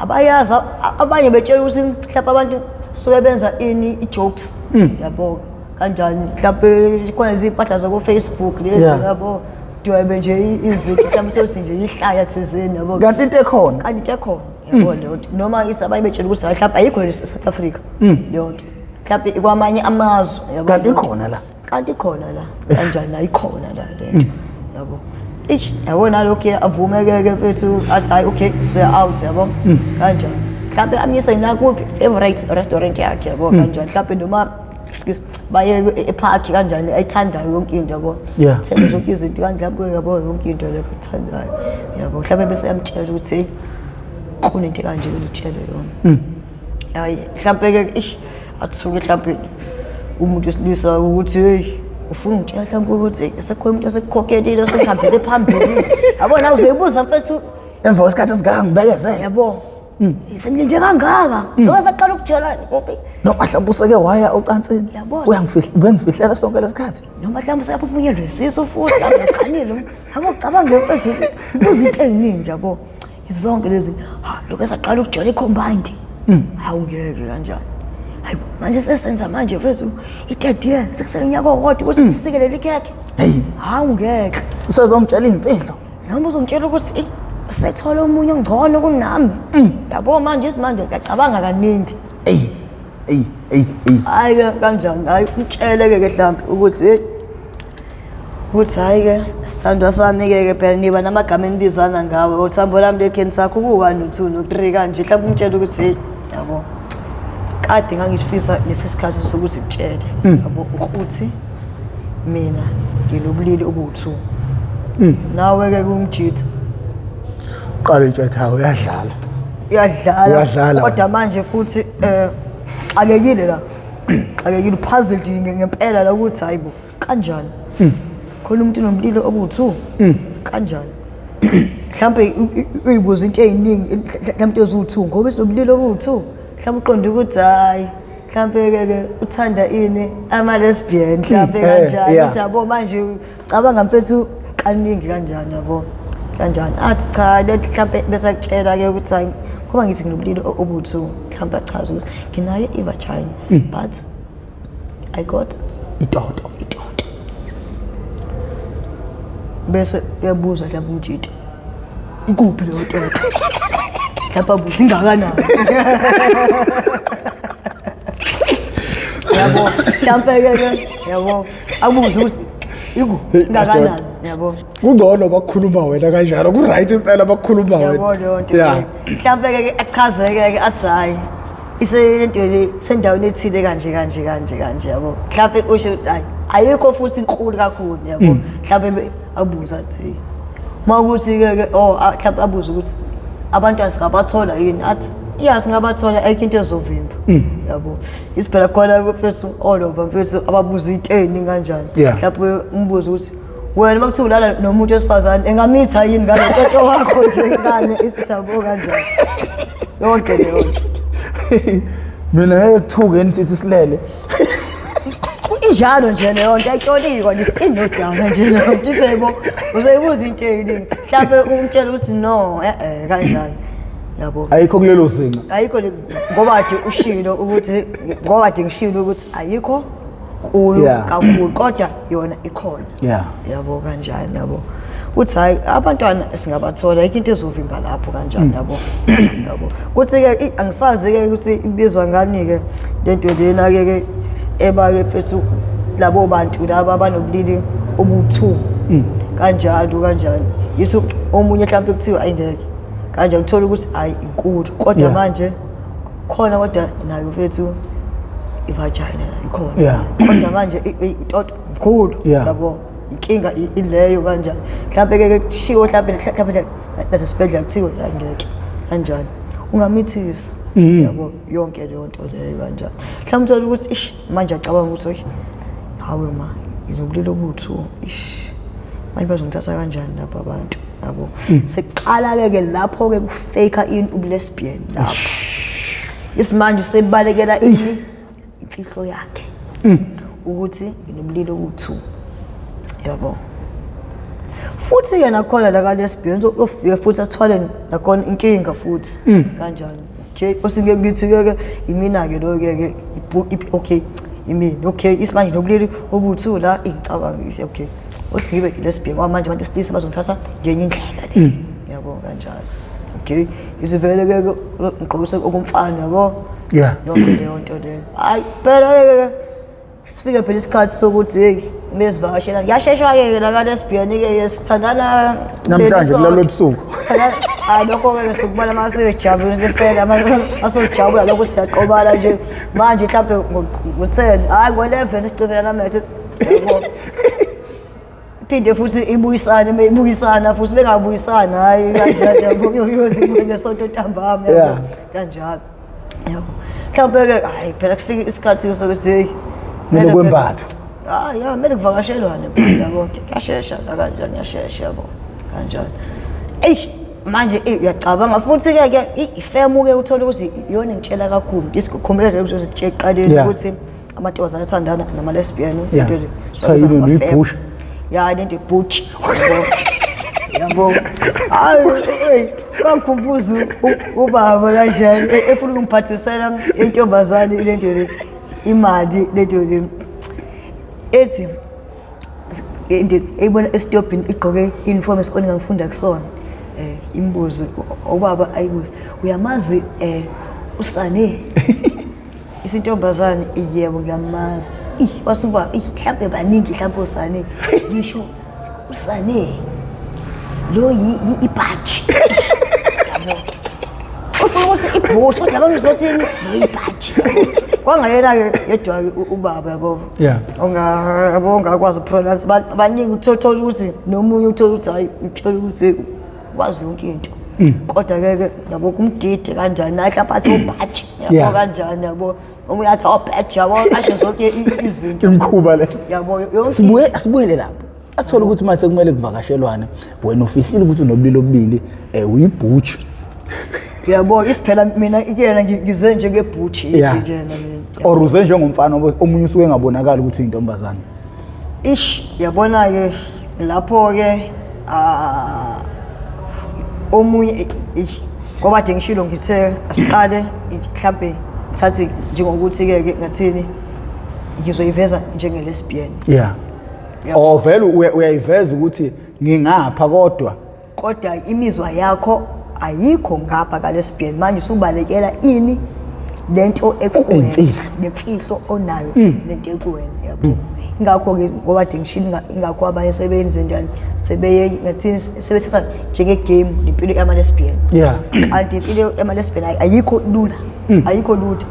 abayazi abanye betshela ukuthi mhlawumbe abantu suke benza ini i-jokes yabo kanjani mhlawumbe khona izimpahla zako-Facebook lezi yabo dwebe nje izinto mhlawumbe thosi nje ihlaya thizeni yabo kanti into ekhona yabo leyo nto noma abanye betshela ukuthi mhlawumbe ayikho e-South Africa leyo nto mhlawumbe kwamanye amazwe yabo kanti ikhona la kanjani ayikhona la lento yabo yabo nalokhu avumeke-ke mfethu athi hayi okay siya out yabo kanjani mhlawumbe amyise nakuphi favorite restaurant yakhe yabo kanjani mhlawumbe noma baye epark kanjani ayithandayo yonke into yabo senze zonke izinto kanjani yabo yonke into leyo ayithandayo yabo mhlawumbe bese yamtshela ukuthi kunento kanje ulitshele yona hayi mhlawumbe-ke athuke mhlawumbe umuntu wesilisa ukuthi hey ufuna ukutshela mhlawumbe ukuthi sekhona umuntu osekukhokelile osekuhambele phambili yabo nawe uzoyibuza mfethu emva kwesikhathi esingaka ngibekezele yabo sengilinde kangaka lokasaqala ukujela noma mhlawumbe useke waya ocansini uyangifihlela sonke lesikhathi noma mhlawumbe useyaphunyelwe isiso futhi kanile yabo ucabange mfethu ubuza into ey'ningi yabo zonke lezi lokasaqala ukujela i-combined awungeke kanjani hayi manje sesenza manje mfethu i-30 years sekusele unyaka owodwa ukuthi sikelele ikhekhe awungeke usezomtshela iy'mfihlo noma uzomtshela ukuthi sethola omunye ongcono kunami yabo manje isimanje ngiyacabanga kaningi hayi-ke kanjani hayi umtshele-ke mhlawumbe ukuthi hayi-ke sithandwa sami-ke phela niba namagama enibizana ngawo othambo lami lekheni sakho ku-1 no-2 no-3 kanje mhlawumbe umtshele ukuthi heyi yabo kade ngangifisa lesi sikhathi sokuthi kutshele yabo ukuthi mina nginobulili obu-2 nawe-ke kumjitha qala intshetha uyadlala iyadlala kodwa manje futhi xakekile la xakekile puzzled ngempela la ukuthi hayibo kanjani khona umuntu nomlilo obu2 kanjani mhlambe uyibuza into eziningi mhlambe ezu2 ngoba sinomlilo obu2 mhlambe uqonda ukuthi hayi mhlambe ke uthanda ini ama lesbian mhlambe kanjani yabo manje cabanga mfethu kaningi kanjani yabo kanjani athi cha lethi mhlambe bese akutshela ke ukuthi hayi ngoba ngithi nginobulilo obu2 mhlambe achaza ukuthi nginayo ivagina but I got itoto bese uyabuza mhlambe umjidi ikuphi leyo toto mhlambe abuza ingakanani yabo mhlambe ke yabo abuza ukuthi ingakanani yabo kungcono bakukhuluma wena kanjalo ku right impela bakukhuluma wena yabo lonto mhlambe ke achazeke ke athi hayi isento le sendaweni ethile kanje yabo mhlambe usho ukuthi hayi ayikho futhi inkulu kakhulu yabo mhlambe abuza athi mawukuthi ke mhlambe abuza ukuthi abantwana singabathola yini athi yes singabathola ayikho into ezovimba yabo isiphela khona mfethu all over mfethu ababuza inteni kanjani mhlambe umbuzo ukuthi wena makuthiwa ulala nomuntu wesifazane engamitha yini ngalo toto wakho nje ngane isithabo kanjani yonke leyo mina ngeke kuthuke nithi silele injalo nje leyo nto ayitolikwa nje sithini nodanga nje leyo nto ithebo uzoyibuza into eyiningi mhlambe umtshela ukuthi no kanjani yabo ayikho kulelo zinga ayikho ngoba ade ushilo ukuthi ngoba ade ngishilo ukuthi ayikho kulo kakhulu kodwa yona ikhona yabo kanjani yabo uthi hayi abantwana singabathola ayikho into ezovimba lapho kanjani yabo kuthi ke angisazi ke ukuthi ibizwa ngani ke lento lena ke ebake phethu labo bantu laba abanobulili obu2 kanjani yiso omunye mhlawumbe kuthiwa ayingeke kanje uthola ukuthi hayi inkulu kodwa manje khona kodwa nayo mfethu ivagina ikhona kodwa manje itoto inkulu yabo inkinga ileyo kanjani mhlawumbe ke kushiwo mhlawumbe nasesibhedlela kuthiwa ayingeke kanjani ungamithisi yabo yonke leyo nto leyo kanjani mhlawumbe uthola ukuthi manje acabanga ukuthi hawe ma izobulilo obu2 manje bazongithatha kanjani lapha abantu yabo seqala ke lapho ke kufake in ubulesbian lapho isimanje sebalekela ini imfihlo yakhe ukuthi inobulilo obu2 yabo futhi ke nakhona la ka lesbian ofika futhi athwale nakhona inkinga futhi kanjani okay osingeke ngithi ke imina ke lo ke okay imini okay isimanje nobulili obu2 la ingicabanga okay osingibe lesbian manje abantu silisa bazongithatha ngenye indlela le yabo kanjani okay isivele ke ngqokise okumfana yabo yonke leyo nto le hayi phela ke sifike phela isikhathi sokuthi hey mesivakashela ngiyasheshwa ke la ka lesbian ke sithandana namhlanje kulalo ebusuku lokho ke sokubona masejabula lesela asojabula lokho siyaqobala nje manje mhlawumbe ngo10 hayi ngo11 sicivela namethe yabo phinde futhi ibuyisana futhi bengabuyisana hayi kanjalo yoyozi sonto ntambama yabo kanjalo yabo mhlawumbe ke hayi phela kufika isikhathi sokuthi hey mele kwembatho mele kuvakashelwane phela yabo kuyashesha kanjani kuyashesha yabo kanjani manje uyacabanga futhi ke ifemu ke uthola ukuthi iyona ngitshela kakhulu isikhumbulele ukuthi sitshela ukuthi amantombazane athandana nama lesbian into le sayilo ibush lento bush yabo hayi kangikhumbuza ubaba kanjani efuna ukumphathisela intombazane lento le imali lento le ethi eyibona estopini igqoke uniform esikole ngangifunda kusona imbuzo ubaba ayibuza uyamazi usane isintombazane yebo ngiyamazi wasuba mhlambe baningi mhlambe usane ngisho usane lo ibhaji yabo ufuna ukuthi ibhothi kodwa bamuzothini ibhaji kwangayena-ke yedwa-ke ubaba yabo Yeah. ongakwazi ukupronounce baningi uthola ukuthi nomunye uthola ukuthi hayi utshela ukuthi wazi yonke into kodwa-ke yabo kumdide kanjani naye mhlawumbe athi ubhaji yabo kanjani yabo omunye athi obhaji yabo asho zonke izinto imkhuba le yabo yonke sibuyele lapho athola ukuthi mase kumele kuvakashelwane wena ufihlile ukuthi unobulili obubili uyibhuji yabo isiphela mina ikena ngize njengebhuji ikena mina or uze njengomfana omunye usuke engabonakala ukuthi uyintombazana yabona-ke lapho-ke omunye ngoba de ngishilo ngithe asiqale mhlampe ngithathi njengokuthi-ke ngathini ngizoyiveza njenge-lesbian vele uyayiveza ukuthi ngingapha kodwa imizwa yakho ayikho ngapha ka-lesbian manje usubalekela ini lento ekuwena nemfihlo onayo lento ekuwena yabo ingakho-ke ngoba de ngishilo ingakho abanye sebenze njani sebeye ngathini sebethatha njenge-game nempilo yama-lesbian kanti impilo yama-lesbian ayikho lula ayikho lula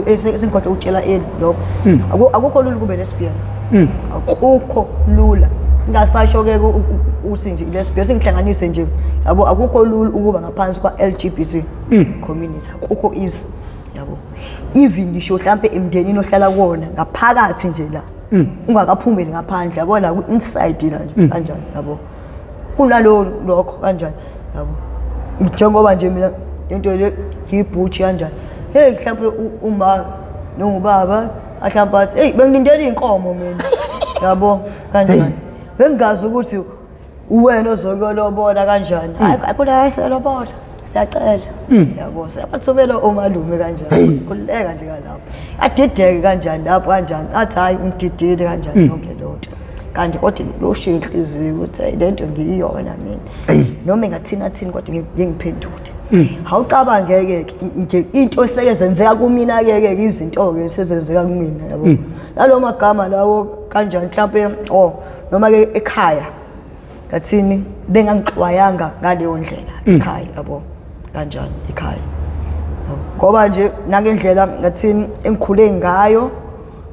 esengikhohlwe ukutshela lokho akukho lula kube lesbian akukho lula ngasasho-ke ukuthi nje lesbian sengihlanganise nje yabo akukho lula ukuba ngaphansi kwa-LGBT community akukho easy yabo even ngisho mhlampe emndenini ohlala kuwona ngaphakathi nje la ungakaphumeli ngaphandle yabo la ku-inside la nje kanjani yabo kunalokho kanjani yabo njengoba nje mina lento le ngiyibhuji kanjani hey mhlampe uma nobaba mhlampe athi hey bengilindele inkomo mina yabo kanjani bengazi ukuthi uwena ozokolobola kanjani akunayiselobola siyacela yabo siyabathumela omalume kanjani kuleka nje kalapho adideke kanjani lapho kanjani athi hayi umdidile kanjani yonke lonto kanti kodwa loshiya inhliziyo ukuthi lento ngiyiyona mina noma engathini kodwa ngiyengiphendule awucabangeke nje into esezenzeka kumina-ke izinto-ke esezenzeka kumina yabo nalo magama lawo kanjani mhlampe noma-ke ekhaya ngathini bengangixwayanga ngaleyo ndlela ekhaya yabo kanjani ekhaya ngoba nje nangendlela ngathini engikhule ngayo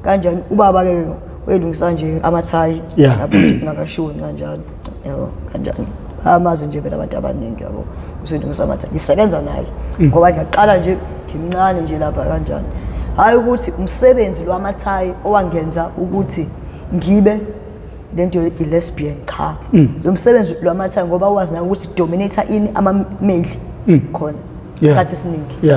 kanjani ubaba-ke welungisa nje amathayi yabo ngingakashoni kanjani yabo kanjani amazi nje vele abantu abaningi yabo uselungisa amathayi ngisebenza naye ngoba ngiyaqala nje ngimncane nje lapha kanjani hayi ukuthi umsebenzi lwamathayi owangenza ukuthi ngibe lento i-lesbian cha lo msebenzi lwamathayi ngoba wazi na ukuthi dominator ini ama-male khona isikhathi esiningi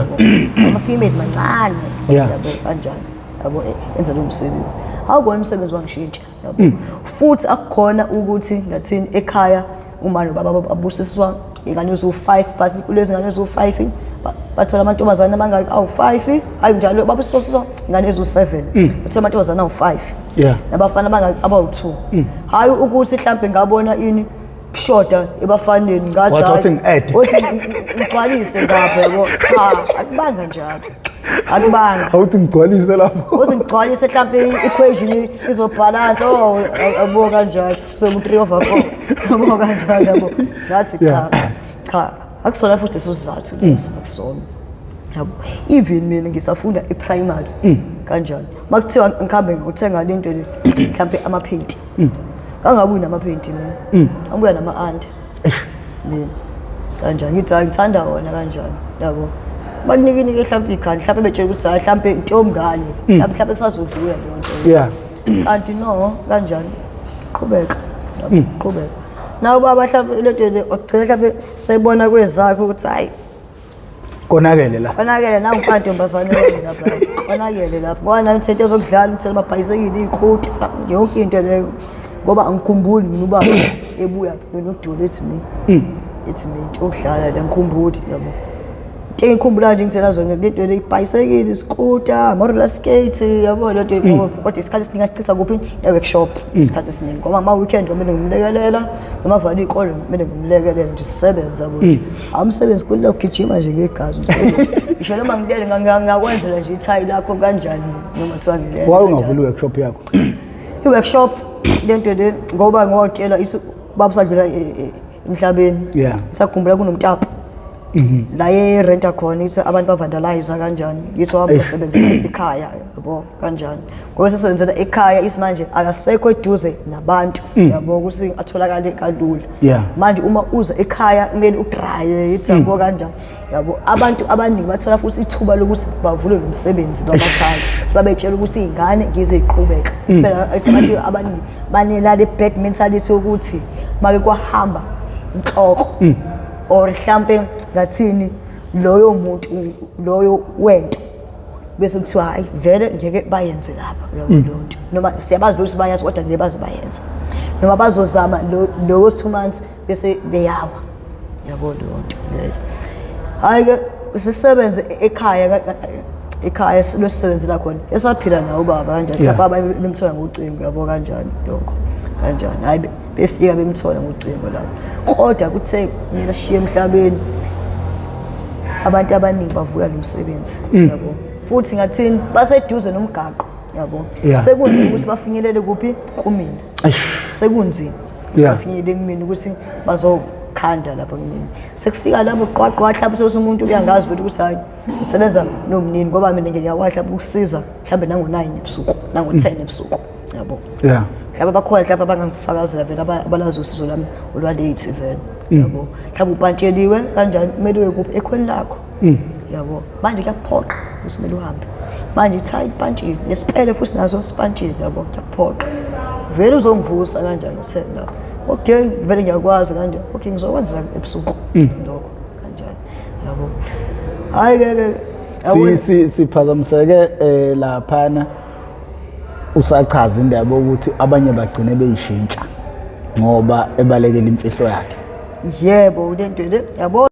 ama-female mancane yabo kanjani yabo enza lo msebenzi awukona umsebenzi wangishintsha yabo futhi akukhona ukuthi ngathini ekhaya uma nobaba babusiswa ingane eziwu-5 but kulezi ngane eziwu-5 bathola amantombazane amangaki awu-5 hayi njalo babusiswa ingane eziwu-7 bathola amantombazane awu-5 nabafana abangaki abawu-2 hayi ukuthi mhlampe ngabona ini kushoda ebafaneni ngathi ngigcwalise ngapha yabo cha akubanga njalo akubanga awuthi ngigcwalise lapho ngigcwalise mhlampe i-equation izobhalansa abo kanjalo so-3 over 4 abo kanjalo yabo ngathi cha akusona futhi esizathu leso akusona yabo even mina ngisafunda e-primary kanjani makuthiwa ngikhambe ngikuthenga lento mhlampe ama-paint kangabuyi nama-paint mina angibuya nama-ante mina kanjani ngithi hayi ngithanda wona kanjani yabo bakunikini-ke mhlampe ikhandi mhlampe betshela ukuthi hayi mhlampe intombazane mhlampe kusazodlula leyo nto kanti no kanjani qhubeka nawe baba mhlampe lento le ogcina mhlampe sayibona kwezakho ukuthi hayi konakele la nangu ntombazane lapha konakele lapho ngoba nami ngithethe ezokudlala ngithela amabhayisekile iy'kuta yonke into leyo ngoba angikhumbuli mina ubaba ebuya nonodoli ethi mina into yokudlala la ngikhumbuli yabo into engikhumbula nje ngithela zona lento le ibhayisekile iskuta ama-roller skate yabo lento kodwa isikhathi esiningi asichitha kuphi e-workshop isikhathi esiningi ngoba ama-weekend kumele ngimlekelela noma vale iy'kole kumele ngimlekelele nje sisebenza yabo nje umsebenzi kulula ukugijima nje ngegazi umsebenzi ngisho noma ngilele ngakwenzela nje ithayi lakho kanjani noma kuthiwa ngilele waye ungavula i-workshop yakho i-workshop lento le ngoba ngotshela babusadlula emhlabeni sakhumbula kunomtapo la ye-renta khona ithi abantu bavandalize kanjani yithi wahamba usebenzela ekhaya yabo kanjani ngoba sesebenzela ekhaya isimanje akasekho eduze nabantu yabo ukuthi atholakale kalula manje uma uza ekhaya kumele udraye yithi yabo kanjani yabo abantu abaningi bathola futhi ithuba lokuthi bavule lo msebenzi babathanda sibabetshela ukuthi izingane ngize iqhubeka siphela abantu abaningi banelale back mentality ukuthi make kwahamba inhloko or mhlambe ngathini loyo muntu loyo wento bese kuthiwa hayi vele ngeke bayenze lapha yabonto noma siyabazi ukuthi bayazi kodwa ngeke bazibayenza noma bazozama lo 2 months bese beyawa yabonto leyo hayi ke sisebenze ekhaya silosebenzela khona esaphila nawo baba kanjani baba bemthola ngocingo yabo kanjani lokho kanjani hayi befika bemthola ngocingo lapho kodwa kuthe mina shiye emhlabeni abantu abaningi bavula lo msebenzi yabo futhi ngathini baseduze nomgaqo yabo sekunzima ukuthi bafinyelele kuphi kumina sekunzima bafinyelele kumina ukuthi bazokhanda lapha kumina sekufika lapho qwaqwa mhlawumbe ukuthi umuntu uyangazi ukuthi hayi usebenza nomnini ngoba mina ngiyawahla ukusiza mhlawumbe nango9 ebusuku nango10 ebusuku yabo mhlawumbe bakhona mhlawumbe abangangifakazela vele abalazi usizo lami olwalate vele yabo mhlawumbe upantsheliwe kanjani kumele uye kuphi ekhweni lakho yabo manje kuyaphoqa usimele uhambe manje ithayi ipantshile nesipele futhi nazo sipantshile yabo kuyaphoqa vele uzongivusa kanjani uthenda okay vele ngiyakwazi kanjani okay ngizokwenza ebusuku lokho kanjani yabo hayi ke siphazamiseke laphana usachaza indaba ukuthi abanye bagcine beyishintsha ngoba ebalekela imfihlo yakhe yebo lento le yabo